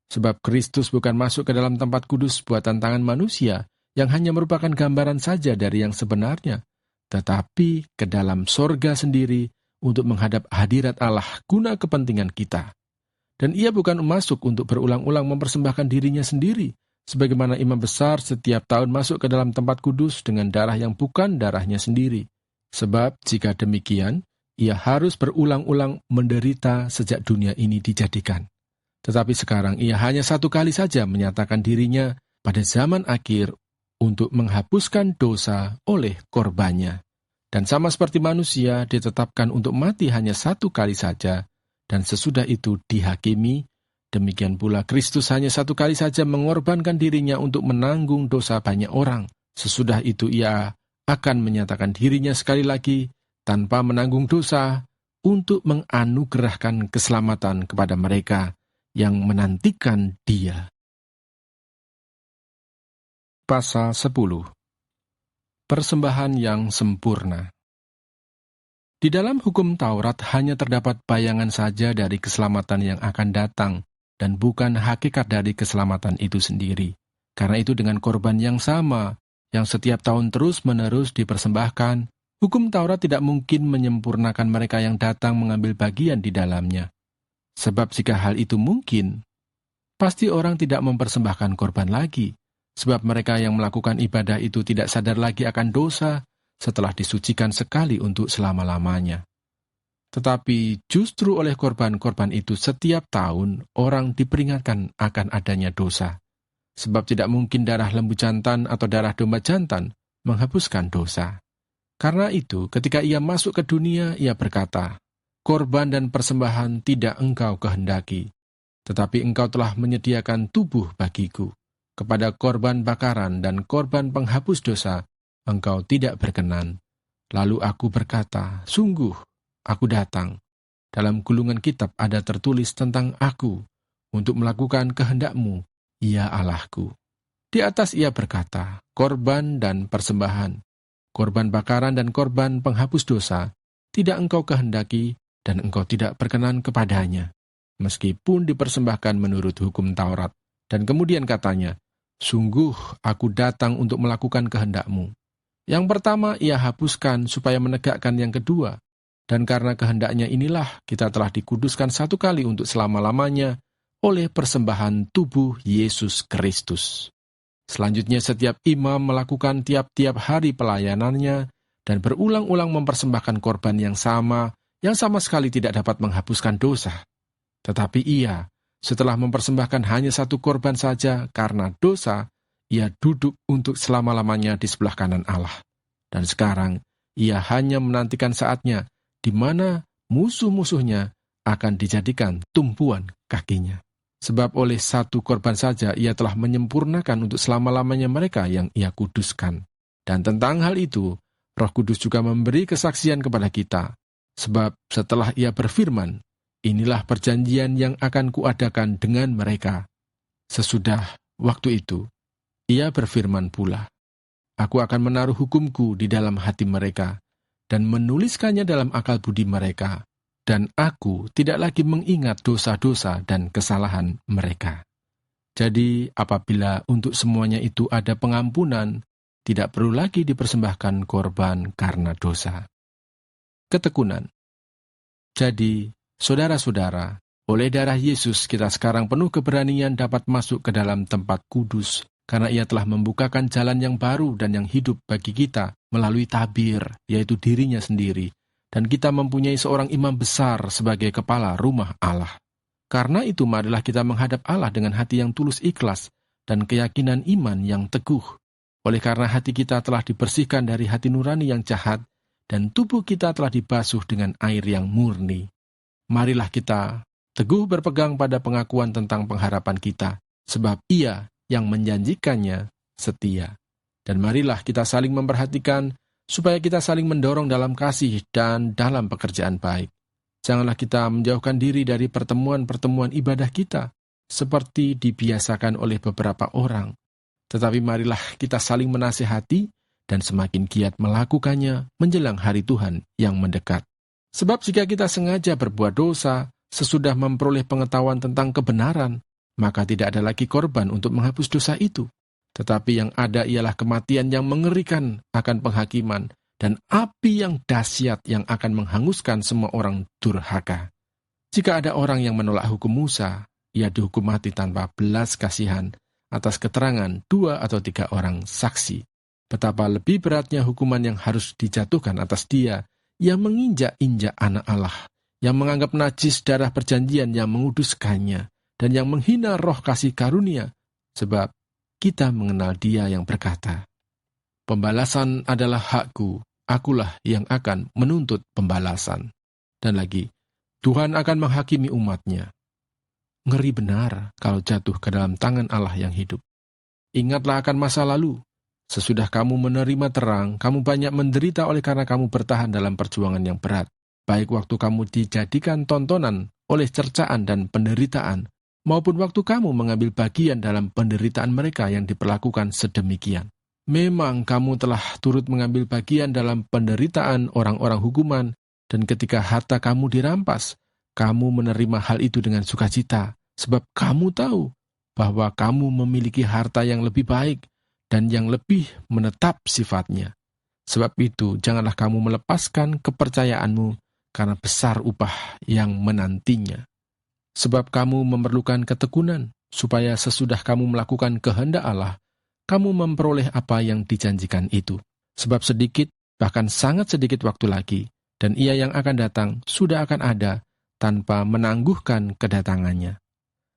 Sebab Kristus bukan masuk ke dalam tempat kudus buatan tangan manusia, yang hanya merupakan gambaran saja dari yang sebenarnya, tetapi ke dalam sorga sendiri untuk menghadap hadirat Allah guna kepentingan kita. Dan ia bukan masuk untuk berulang-ulang mempersembahkan dirinya sendiri, sebagaimana imam besar setiap tahun masuk ke dalam tempat kudus dengan darah yang bukan darahnya sendiri. Sebab jika demikian, ia harus berulang-ulang menderita sejak dunia ini dijadikan. Tetapi sekarang ia hanya satu kali saja menyatakan dirinya pada zaman akhir untuk menghapuskan dosa oleh korbannya. Dan sama seperti manusia ditetapkan untuk mati hanya satu kali saja, dan sesudah itu dihakimi, demikian pula Kristus hanya satu kali saja mengorbankan dirinya untuk menanggung dosa banyak orang. Sesudah itu ia akan menyatakan dirinya sekali lagi tanpa menanggung dosa untuk menganugerahkan keselamatan kepada mereka yang menantikan Dia. Pasal 10. Persembahan yang sempurna. Di dalam hukum Taurat hanya terdapat bayangan saja dari keselamatan yang akan datang, dan bukan hakikat dari keselamatan itu sendiri. Karena itu dengan korban yang sama, yang setiap tahun terus-menerus dipersembahkan, hukum Taurat tidak mungkin menyempurnakan mereka yang datang mengambil bagian di dalamnya. Sebab jika hal itu mungkin, pasti orang tidak mempersembahkan korban lagi. Sebab mereka yang melakukan ibadah itu tidak sadar lagi akan dosa setelah disucikan sekali untuk selama-lamanya. Tetapi justru oleh korban-korban itu setiap tahun orang diperingatkan akan adanya dosa. Sebab tidak mungkin darah lembu jantan atau darah domba jantan menghapuskan dosa. Karena itu ketika ia masuk ke dunia, ia berkata, "Korban dan persembahan tidak engkau kehendaki, tetapi engkau telah menyediakan tubuh bagiku. Kepada korban bakaran dan korban penghapus dosa, engkau tidak berkenan." Lalu aku berkata, "Sungguh, aku datang. Dalam gulungan kitab ada tertulis tentang aku, untuk melakukan kehendak-Mu, ya Allahku." Di atas ia berkata, "Korban dan persembahan, korban bakaran dan korban penghapus dosa, tidak engkau kehendaki, dan engkau tidak berkenan kepadanya, meskipun dipersembahkan menurut hukum Taurat." Dan kemudian katanya, "Sungguh aku datang untuk melakukan kehendak-Mu." Yang pertama ia hapuskan supaya menegakkan yang kedua. Dan karena kehendaknya inilah kita telah dikuduskan satu kali untuk selama-lamanya oleh persembahan tubuh Yesus Kristus. Selanjutnya setiap imam melakukan tiap-tiap hari pelayanannya dan berulang-ulang mempersembahkan korban yang sama sekali tidak dapat menghapuskan dosa. Tetapi ia, setelah mempersembahkan hanya satu korban saja karena dosa, ia duduk untuk selama-lamanya di sebelah kanan Allah. Dan sekarang, ia hanya menantikan saatnya di mana musuh-musuhnya akan dijadikan tumpuan kakinya. Sebab oleh satu korban saja ia telah menyempurnakan untuk selama-lamanya mereka yang ia kuduskan. Dan tentang hal itu, Roh Kudus juga memberi kesaksian kepada kita. Sebab setelah ia berfirman, "Inilah perjanjian yang akan kuadakan dengan mereka." Sesudah waktu itu, ia berfirman pula, "Aku akan menaruh hukumku di dalam hati mereka, dan menuliskannya dalam akal budi mereka, dan aku tidak lagi mengingat dosa-dosa dan kesalahan mereka." Jadi, apabila untuk semuanya itu ada pengampunan, tidak perlu lagi dipersembahkan korban karena dosa. Ketekunan. Jadi, saudara-saudara, oleh darah Yesus kita sekarang penuh keberanian dapat masuk ke dalam tempat kudus, karena ia telah membukakan jalan yang baru dan yang hidup bagi kita melalui tabir, yaitu dirinya sendiri, dan kita mempunyai seorang imam besar sebagai kepala rumah Allah. Karena itu marilah kita menghadap Allah dengan hati yang tulus ikhlas dan keyakinan iman yang teguh. Oleh karena hati kita telah dibersihkan dari hati nurani yang jahat dan tubuh kita telah dibasuh dengan air yang murni. Marilah kita teguh berpegang pada pengakuan tentang pengharapan kita, sebab Ia yang menjanjikannya setia. Dan marilah kita saling memperhatikan, supaya kita saling mendorong dalam kasih dan dalam pekerjaan baik. Janganlah kita menjauhkan diri dari pertemuan-pertemuan ibadah kita, seperti dibiasakan oleh beberapa orang. Tetapi marilah kita saling menasihati dan semakin giat melakukannya menjelang hari Tuhan yang mendekat. Sebab jika kita sengaja berbuat dosa, sesudah memperoleh pengetahuan tentang kebenaran, maka tidak ada lagi korban untuk menghapus dosa itu. Tetapi yang ada ialah kematian yang mengerikan akan penghakiman, dan api yang dahsyat yang akan menghanguskan semua orang durhaka. Jika ada orang yang menolak hukum Musa, ia dihukum mati tanpa belas kasihan atas keterangan 2 atau 3 orang saksi. Betapa lebih beratnya hukuman yang harus dijatuhkan atas dia yang menginjak-injak anak Allah, yang menganggap najis darah perjanjian yang menguduskannya, dan yang menghina roh kasih karunia, sebab kita mengenal Dia yang berkata, "Pembalasan adalah hakku, akulah yang akan menuntut pembalasan." Dan lagi, Tuhan akan menghakimi umatnya. Ngeri benar kalau jatuh ke dalam tangan Allah yang hidup. Ingatlah akan masa lalu. Sesudah kamu menerima terang, kamu banyak menderita oleh karena kamu bertahan dalam perjuangan yang berat. Baik waktu kamu dijadikan tontonan oleh cercaan dan penderitaan, maupun waktu kamu mengambil bagian dalam penderitaan mereka yang diperlakukan sedemikian. Memang kamu telah turut mengambil bagian dalam penderitaan orang-orang hukuman, dan ketika harta kamu dirampas, kamu menerima hal itu dengan sukacita, sebab kamu tahu bahwa kamu memiliki harta yang lebih baik dan yang lebih menetap sifatnya. Sebab itu, janganlah kamu melepaskan kepercayaanmu, karena besar upah yang menantinya. Sebab kamu memerlukan ketekunan, supaya sesudah kamu melakukan kehendak Allah, kamu memperoleh apa yang dijanjikan itu. Sebab sedikit, bahkan sangat sedikit waktu lagi, dan Ia yang akan datang sudah akan ada, tanpa menangguhkan kedatangannya.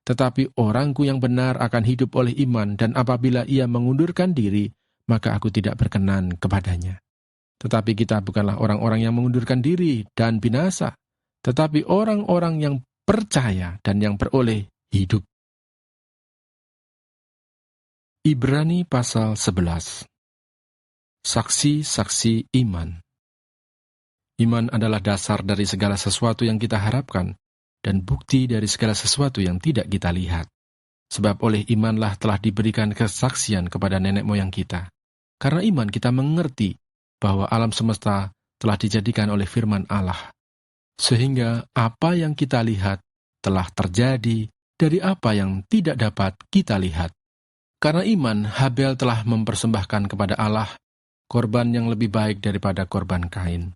Tetapi orangku yang benar akan hidup oleh iman, dan apabila ia mengundurkan diri, maka aku tidak berkenan kepadanya. Tetapi kita bukanlah orang-orang yang mengundurkan diri dan binasa, tetapi orang-orang yang percaya dan yang beroleh hidup. Ibrani pasal 11. Saksi-saksi iman. Iman adalah dasar dari segala sesuatu yang kita harapkan, dan bukti dari segala sesuatu yang tidak kita lihat. Sebab oleh imanlah telah diberikan kesaksian kepada nenek moyang kita. Karena iman kita mengerti bahwa alam semesta telah dijadikan oleh firman Allah. Sehingga apa yang kita lihat telah terjadi dari apa yang tidak dapat kita lihat. Karena iman, Habel telah mempersembahkan kepada Allah korban yang lebih baik daripada korban Kain.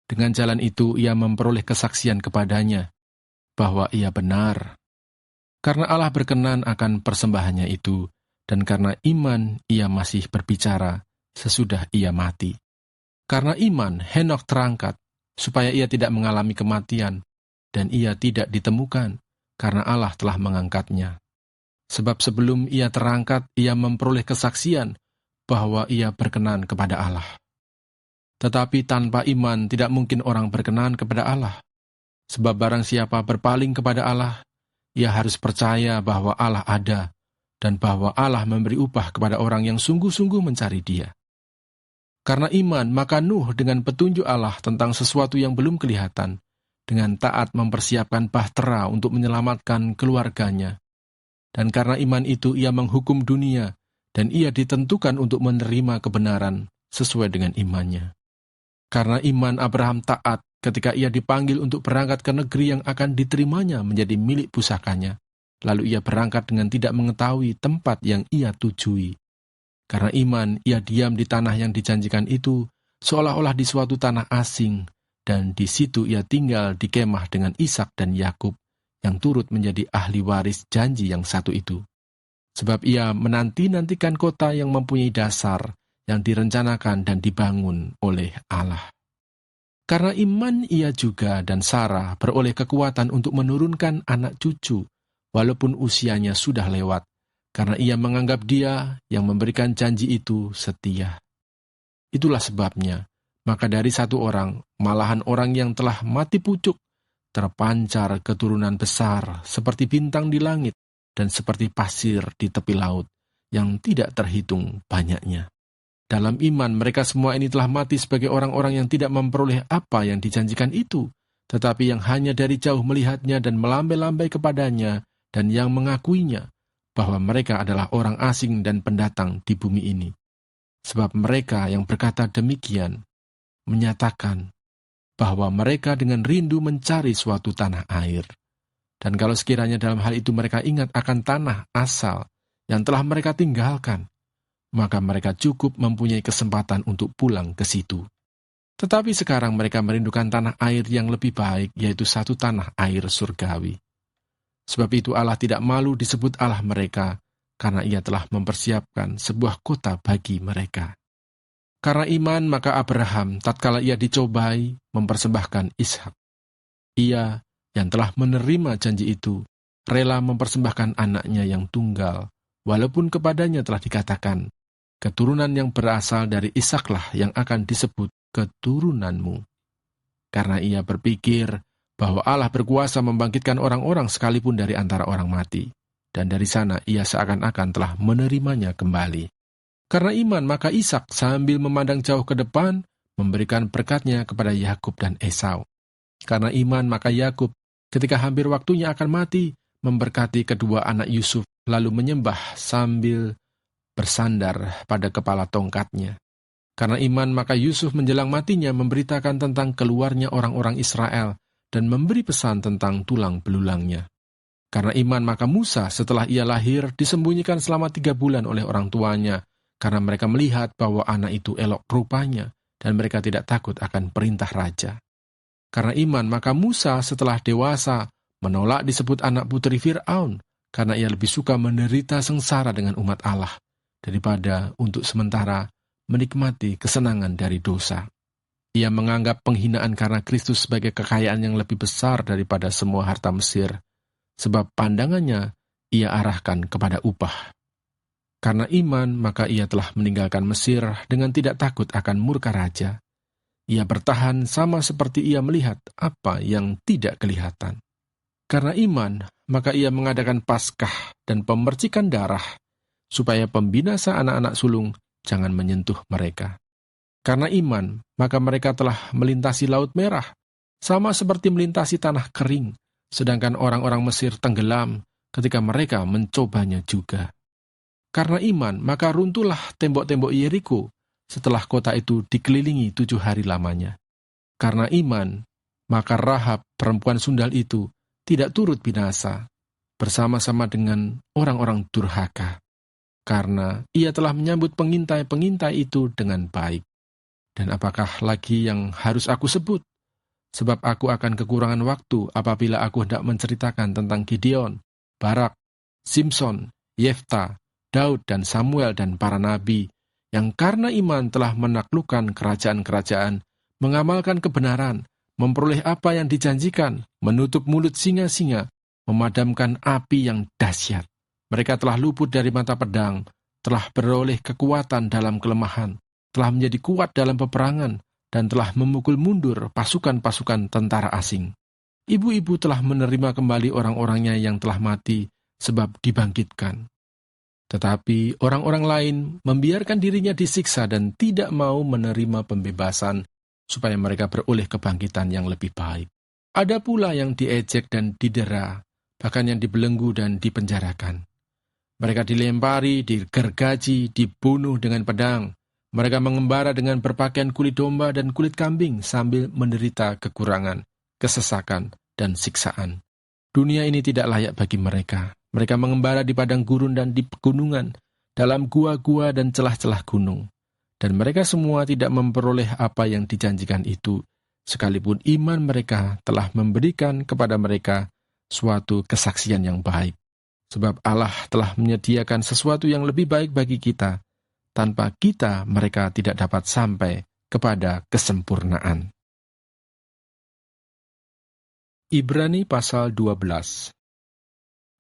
Dengan jalan itu ia memperoleh kesaksian kepadanya bahwa ia benar. Karena Allah berkenan akan persembahannya itu, dan karena iman ia masih berbicara sesudah ia mati. Karena iman Henokh terangkat, supaya ia tidak mengalami kematian, dan ia tidak ditemukan, karena Allah telah mengangkatnya. Sebab sebelum ia terangkat, ia memperoleh kesaksian bahwa ia berkenan kepada Allah. Tetapi tanpa iman tidak mungkin orang berkenan kepada Allah. Sebab barang siapa berpaling kepada Allah, ia harus percaya bahwa Allah ada, dan bahwa Allah memberi upah kepada orang yang sungguh-sungguh mencari Dia. Karena iman, maka Nuh dengan petunjuk Allah tentang sesuatu yang belum kelihatan, dengan taat mempersiapkan bahtera untuk menyelamatkan keluarganya. Dan karena iman itu ia menghukum dunia, dan ia ditentukan untuk menerima kebenaran sesuai dengan imannya. Karena iman Abraham taat ketika ia dipanggil untuk berangkat ke negeri yang akan diterimanya menjadi milik pusakanya. Lalu ia berangkat dengan tidak mengetahui tempat yang ia tujui. Karena iman, ia diam di tanah yang dijanjikan itu, seolah-olah di suatu tanah asing, dan di situ ia tinggal di kemah dengan Ishak dan Yakub, yang turut menjadi ahli waris janji yang satu itu. Sebab ia menanti-nantikan kota yang mempunyai dasar, yang direncanakan dan dibangun oleh Allah. Karena iman ia juga dan Sarah beroleh kekuatan untuk menurunkan anak cucu, walaupun usianya sudah lewat, karena ia menganggap Dia yang memberikan janji itu setia. Itulah sebabnya, maka dari satu orang, malahan orang yang telah mati pucuk, terpancar keturunan besar seperti bintang di langit dan seperti pasir di tepi laut, yang tidak terhitung banyaknya. Dalam iman, mereka semua ini telah mati sebagai orang-orang yang tidak memperoleh apa yang dijanjikan itu, tetapi yang hanya dari jauh melihatnya dan melambai-lambai kepadanya, dan yang mengakuinya, bahwa mereka adalah orang asing dan pendatang di bumi ini. Sebab mereka yang berkata demikian, menyatakan bahwa mereka dengan rindu mencari suatu tanah air. Dan kalau sekiranya dalam hal itu mereka ingat akan tanah asal yang telah mereka tinggalkan, maka mereka cukup mempunyai kesempatan untuk pulang ke situ. Tetapi sekarang mereka merindukan tanah air yang lebih baik, yaitu satu tanah air surgawi. Sebab itu Allah tidak malu disebut Allah mereka, karena Ia telah mempersiapkan sebuah kota bagi mereka. Karena iman, maka Abraham, tatkala ia dicobai, mempersembahkan Ishak. Ia yang telah menerima janji itu, rela mempersembahkan anaknya yang tunggal, walaupun kepadanya telah dikatakan, keturunan yang berasal dari Ishaklah yang akan disebut keturunanmu. Karena ia berpikir bahwa Allah berkuasa membangkitkan orang-orang sekalipun dari antara orang mati, dan dari sana ia seakan-akan telah menerimanya kembali. Karena iman, maka Ishak sambil memandang jauh ke depan, memberikan berkatnya kepada Yakub dan Esau. Karena iman, maka Yakub, ketika hampir waktunya akan mati, memberkati kedua anak Yusuf, lalu menyembah sambil bersandar pada kepala tongkatnya. Karena iman, maka Yusuf menjelang matinya memberitakan tentang keluarnya orang-orang Israel dan memberi pesan tentang tulang belulangnya. Karena iman, maka Musa setelah ia lahir disembunyikan selama 3 bulan oleh orang tuanya, karena mereka melihat bahwa anak itu elok rupanya dan mereka tidak takut akan perintah raja. Karena iman, maka Musa setelah dewasa menolak disebut anak putri Fir'aun, karena ia lebih suka menderita sengsara dengan umat Allah daripada untuk sementara menikmati kesenangan dari dosa. Ia menganggap penghinaan karena Kristus sebagai kekayaan yang lebih besar daripada semua harta Mesir, sebab pandangannya ia arahkan kepada upah. Karena iman, maka ia telah meninggalkan Mesir dengan tidak takut akan murka raja. Ia bertahan sama seperti ia melihat apa yang tidak kelihatan. Karena iman, maka ia mengadakan Paskah dan pemercikan darah, supaya pembinasa anak-anak sulung jangan menyentuh mereka. Karena iman, maka mereka telah melintasi Laut Merah, sama seperti melintasi tanah kering, sedangkan orang-orang Mesir tenggelam ketika mereka mencobanya juga. Karena iman, maka runtuhlah tembok-tembok Yeriko setelah kota itu dikelilingi 7 hari lamanya. Karena iman, maka Rahab, perempuan sundal itu, tidak turut binasa, bersama-sama dengan orang-orang durhaka, karena ia telah menyambut pengintai-pengintai itu dengan baik. Dan apakah lagi yang harus aku sebut? Sebab aku akan kekurangan waktu apabila aku hendak menceritakan tentang Gideon, Barak, Simson, Yefta, Daud dan Samuel dan para nabi, yang karena iman telah menaklukkan kerajaan-kerajaan, mengamalkan kebenaran, memperoleh apa yang dijanjikan, menutup mulut singa-singa, memadamkan api yang dahsyat. Mereka telah luput dari mata pedang, telah beroleh kekuatan dalam kelemahan, telah menjadi kuat dalam peperangan, dan telah memukul mundur pasukan-pasukan tentara asing. Ibu-ibu telah menerima kembali orang-orangnya yang telah mati, sebab dibangkitkan. Tetapi orang-orang lain membiarkan dirinya disiksa dan tidak mau menerima pembebasan, supaya mereka beroleh kebangkitan yang lebih baik. Ada pula yang diejek dan didera, bahkan yang dibelenggu dan dipenjarakan. Mereka dilempari, digergaji, dibunuh dengan pedang. Mereka mengembara dengan berpakaian kulit domba dan kulit kambing sambil menderita kekurangan, kesesakan, dan siksaan. Dunia ini tidak layak bagi mereka. Mereka mengembara di padang gurun dan di pegunungan, dalam gua-gua dan celah-celah gunung. Dan mereka semua tidak memperoleh apa yang dijanjikan itu, sekalipun iman mereka telah memberikan kepada mereka suatu kesaksian yang baik. Sebab Allah telah menyediakan sesuatu yang lebih baik bagi kita. Tanpa kita, mereka tidak dapat sampai kepada kesempurnaan. Ibrani pasal 12.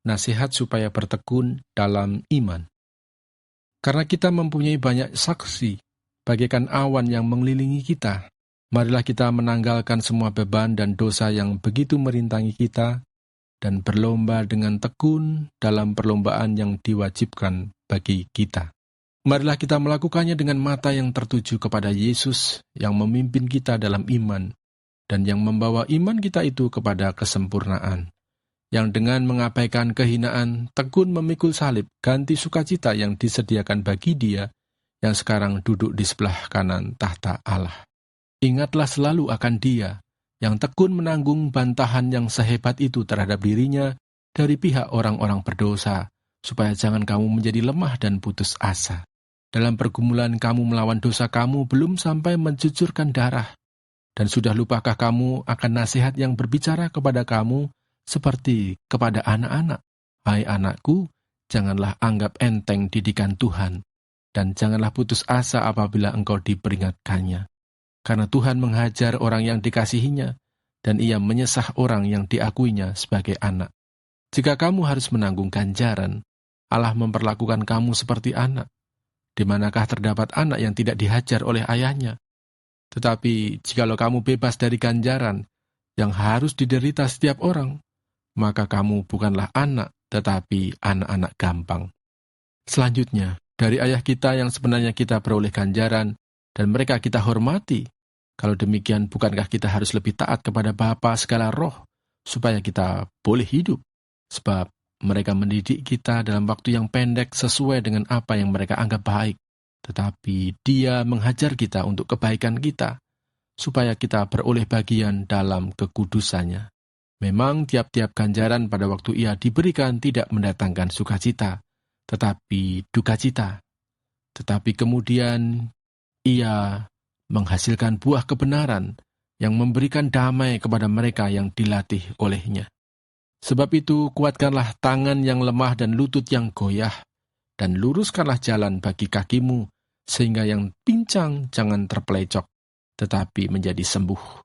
Nasihat supaya bertekun dalam iman. Karena kita mempunyai banyak saksi, bagaikan awan yang mengelilingi kita, Marilah kita menanggalkan semua beban dan dosa yang begitu merintangi kita, dan berlomba dengan tekun dalam perlombaan yang diwajibkan bagi kita. Marilah kita melakukannya dengan mata yang tertuju kepada Yesus yang memimpin kita dalam iman, dan yang membawa iman kita itu kepada kesempurnaan. Yang dengan mengabaikan kehinaan, tekun memikul salib, ganti sukacita yang disediakan bagi Dia, yang sekarang duduk di sebelah kanan tahta Allah. Ingatlah selalu akan Dia, yang tekun menanggung bantahan yang sehebat itu terhadap dirinya dari pihak orang-orang berdosa, supaya jangan kamu menjadi lemah dan putus asa. Dalam pergumulan kamu melawan dosa kamu belum sampai mencucurkan darah, dan sudah lupakah kamu akan nasihat yang berbicara kepada kamu seperti kepada anak-anak? Hai anakku, janganlah anggap enteng didikan Tuhan, dan janganlah putus asa apabila engkau diperingatkannya. Karena Tuhan menghajar orang yang dikasihinya, dan Ia menyesah orang yang diakuinya sebagai anak. Jika kamu harus menanggung ganjaran, Allah memperlakukan kamu seperti anak. Di manakah terdapat anak yang tidak dihajar oleh ayahnya? Tetapi jikalau kamu bebas dari ganjaran yang harus diderita setiap orang, maka kamu bukanlah anak, tetapi anak-anak gampang. Selanjutnya, dari ayah kita yang sebenarnya kita beroleh ganjaran, dan mereka kita hormati. Kalau demikian, bukankah kita harus lebih taat kepada Bapa segala roh, supaya kita boleh hidup? Sebab mereka mendidik kita dalam waktu yang pendek sesuai dengan apa yang mereka anggap baik. Tetapi Dia menghajar kita untuk kebaikan kita, supaya kita beroleh bagian dalam kekudusannya. Memang tiap-tiap ganjaran pada waktu ia diberikan tidak mendatangkan sukacita, tetapi dukacita. Tetapi kemudian ia menghasilkan buah kebenaran yang memberikan damai kepada mereka yang dilatih olehnya. Sebab itu, kuatkanlah tangan yang lemah dan lutut yang goyah, dan luruskanlah jalan bagi kakimu, sehingga yang pincang jangan terpelecok, tetapi menjadi sembuh.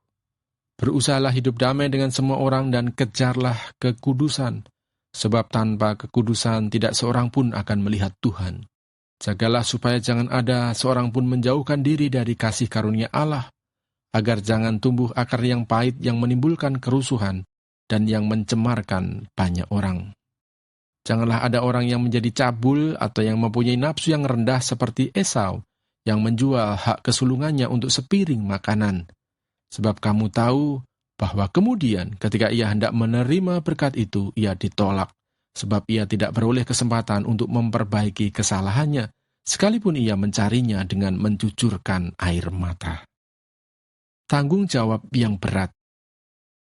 Berusahalah hidup damai dengan semua orang dan kejarlah kekudusan, sebab tanpa kekudusan tidak seorang pun akan melihat Tuhan. Jagalah supaya jangan ada seorang pun menjauhkan diri dari kasih karunia Allah, agar jangan tumbuh akar yang pahit yang menimbulkan kerusuhan dan yang mencemarkan banyak orang. Janganlah ada orang yang menjadi cabul atau yang mempunyai nafsu yang rendah seperti Esau, yang menjual hak kesulungannya untuk sepiring makanan. Sebab kamu tahu bahwa kemudian ketika ia hendak menerima berkat itu, ia ditolak. Sebab ia tidak beroleh kesempatan untuk memperbaiki kesalahannya, sekalipun ia mencarinya dengan mencucurkan air mata. Tanggung jawab yang berat.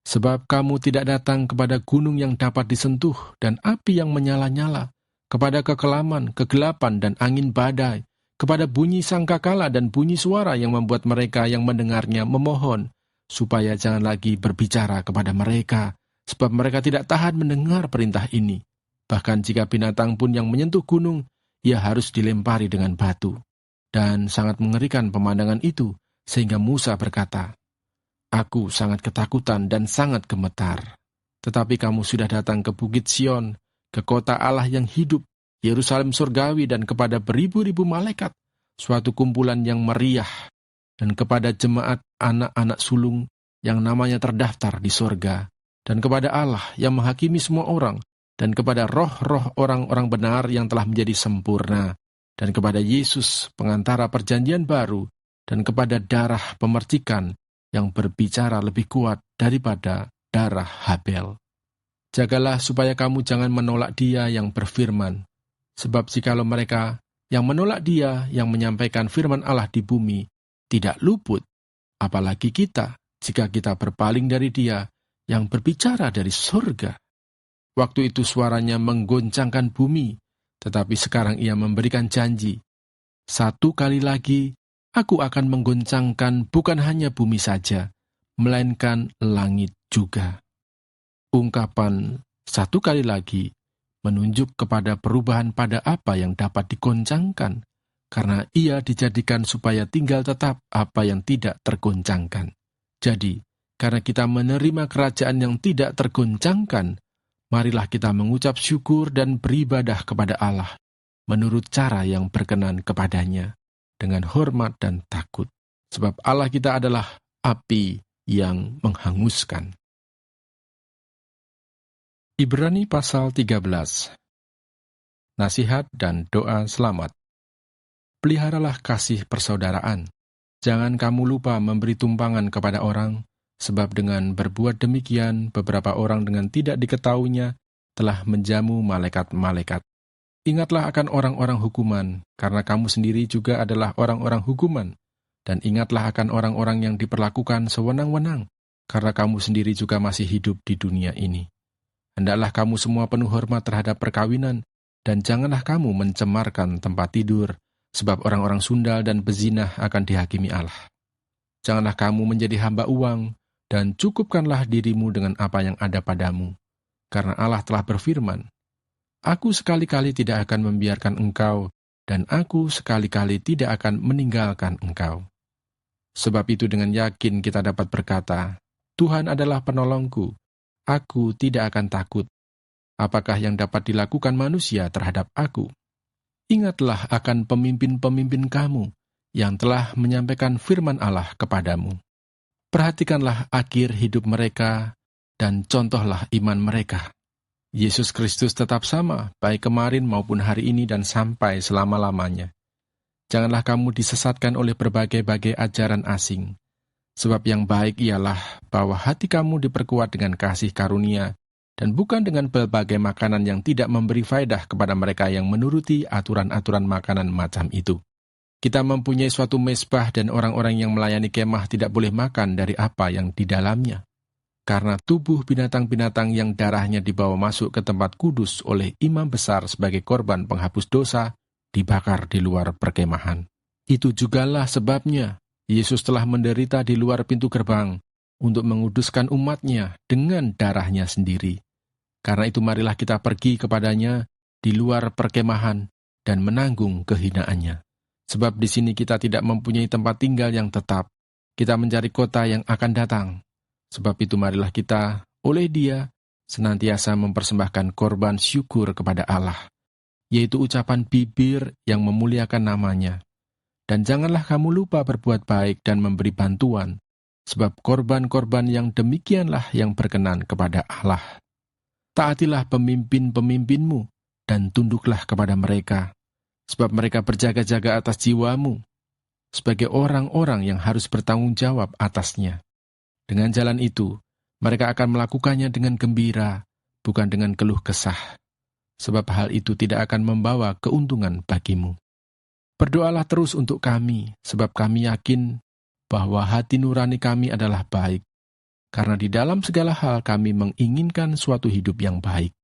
Sebab kamu tidak datang kepada gunung yang dapat disentuh dan api yang menyala-nyala, kepada kekelaman, kegelapan, dan angin badai, kepada bunyi sangkakala dan bunyi suara yang membuat mereka yang mendengarnya memohon, supaya jangan lagi berbicara kepada mereka, sebab mereka tidak tahan mendengar perintah ini. Bahkan jika binatang pun yang menyentuh gunung, ia harus dilempari dengan batu. Dan sangat mengerikan pemandangan itu, sehingga Musa berkata, "Aku sangat ketakutan dan sangat gemetar. Tetapi kamu sudah datang ke Bukit Sion, ke kota Allah yang hidup, Yerusalem surgawi, dan kepada beribu-ribu malaikat, suatu kumpulan yang meriah, dan kepada jemaat anak-anak sulung yang namanya terdaftar di sorga, dan kepada Allah yang menghakimi semua orang, dan kepada roh-roh orang-orang benar yang telah menjadi sempurna, dan kepada Yesus, pengantara perjanjian baru, dan kepada darah pemercikan yang berbicara lebih kuat daripada darah Habel. Jagalah supaya kamu jangan menolak Dia yang berfirman, sebab jikalau mereka yang menolak Dia yang menyampaikan firman Allah di bumi tidak luput, apalagi kita, jika kita berpaling dari Dia yang berbicara dari surga." Waktu itu suaranya menggoncangkan bumi, tetapi sekarang ia memberikan janji. "Satu kali lagi, aku akan menggoncangkan bukan hanya bumi saja, melainkan langit juga." Ungkapan "satu kali lagi" menunjuk kepada perubahan pada apa yang dapat digoncangkan, karena ia dijadikan supaya tinggal tetap apa yang tidak tergoncangkan. Jadi, karena kita menerima kerajaan yang tidak tergoncangkan, marilah kita mengucap syukur dan beribadah kepada Allah menurut cara yang berkenan kepadanya, dengan hormat dan takut. Sebab Allah kita adalah api yang menghanguskan. Ibrani pasal 13. Nasihat dan doa selamat. Peliharalah kasih persaudaraan. Jangan kamu lupa memberi tumpangan kepada orang, sebab dengan berbuat demikian beberapa orang dengan tidak diketahuinya telah menjamu malaikat-malaikat. Ingatlah akan orang-orang hukuman, karena kamu sendiri juga adalah orang-orang hukuman. Dan ingatlah akan orang-orang yang diperlakukan sewenang-wenang, karena kamu sendiri juga masih hidup di dunia ini. Hendaklah kamu semua penuh hormat terhadap perkawinan, dan janganlah kamu mencemarkan tempat tidur, sebab orang-orang sundal dan bezinah akan dihakimi Allah. Janganlah kamu menjadi hamba uang, dan cukupkanlah dirimu dengan apa yang ada padamu. Karena Allah telah berfirman, Aku sekali-kali tidak akan membiarkan engkau, dan aku sekali-kali tidak akan meninggalkan engkau. Sebab itu dengan yakin kita dapat berkata, Tuhan adalah penolongku, aku tidak akan takut. Apakah yang dapat dilakukan manusia terhadap aku? Ingatlah akan pemimpin-pemimpin kamu yang telah menyampaikan firman Allah kepadamu. Perhatikanlah akhir hidup mereka dan contohlah iman mereka. Yesus Kristus tetap sama, baik kemarin maupun hari ini dan sampai selama-lamanya. Janganlah kamu disesatkan oleh berbagai-bagai ajaran asing, sebab yang baik ialah bahwa hati kamu diperkuat dengan kasih karunia, dan bukan dengan berbagai makanan yang tidak memberi faedah kepada mereka yang menuruti aturan-aturan makanan macam itu. Kita mempunyai suatu mezbah dan orang-orang yang melayani kemah tidak boleh makan dari apa yang di dalamnya. Karena tubuh binatang-binatang yang darahnya dibawa masuk ke tempat kudus oleh imam besar sebagai korban penghapus dosa, dibakar di luar perkemahan. Itu jugalah sebabnya Yesus telah menderita di luar pintu gerbang untuk menguduskan umatnya dengan darahnya sendiri. Karena itu marilah kita pergi kepadanya di luar perkemahan dan menanggung kehinaannya. Sebab di sini kita tidak mempunyai tempat tinggal yang tetap. Kita mencari kota yang akan datang. Sebab itu marilah kita oleh Dia senantiasa mempersembahkan korban syukur kepada Allah, yaitu ucapan bibir yang memuliakan namanya. Dan janganlah kamu lupa berbuat baik dan memberi bantuan, sebab korban-korban yang demikianlah yang berkenan kepada Allah. Taatilah pemimpin-pemimpinmu, dan tunduklah kepada mereka, sebab mereka berjaga-jaga atas jiwamu, sebagai orang-orang yang harus bertanggung jawab atasnya. Dengan jalan itu, mereka akan melakukannya dengan gembira, bukan dengan keluh kesah. Sebab hal itu tidak akan membawa keuntungan bagimu. Berdoalah terus untuk kami, sebab kami yakin bahwa hati nurani kami adalah baik, karena di dalam segala hal kami menginginkan suatu hidup yang baik.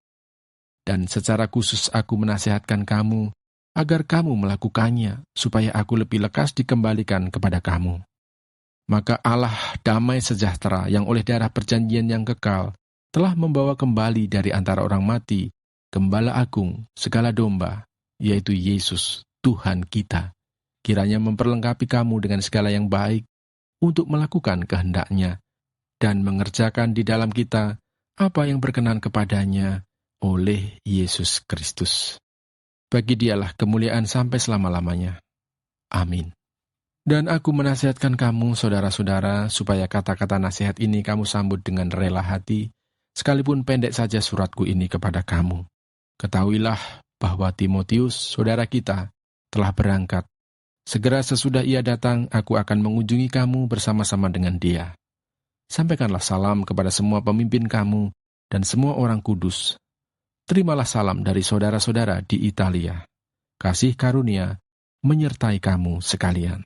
Dan secara khusus aku menasihatkan kamu, agar kamu melakukannya, supaya aku lebih lekas dikembalikan kepada kamu. Maka Allah damai sejahtera yang oleh darah perjanjian yang kekal, telah membawa kembali dari antara orang mati, Gembala Agung, segala domba, yaitu Yesus, Tuhan kita, kiranya memperlengkapi kamu dengan segala yang baik untuk melakukan kehendak-Nya dan mengerjakan di dalam kita apa yang berkenan kepadanya oleh Yesus Kristus. Bagi Dialah kemuliaan sampai selama-lamanya. Amin. Dan aku menasihatkan kamu, saudara-saudara, supaya kata-kata nasihat ini kamu sambut dengan rela hati, sekalipun pendek saja suratku ini kepada kamu. Ketahuilah bahwa Timotius, saudara kita, telah berangkat. Segera sesudah ia datang, aku akan mengunjungi kamu bersama-sama dengan dia. Sampaikanlah salam kepada semua pemimpin kamu dan semua orang kudus. Terimalah salam dari saudara-saudara di Italia. Kasih karunia menyertai kamu sekalian.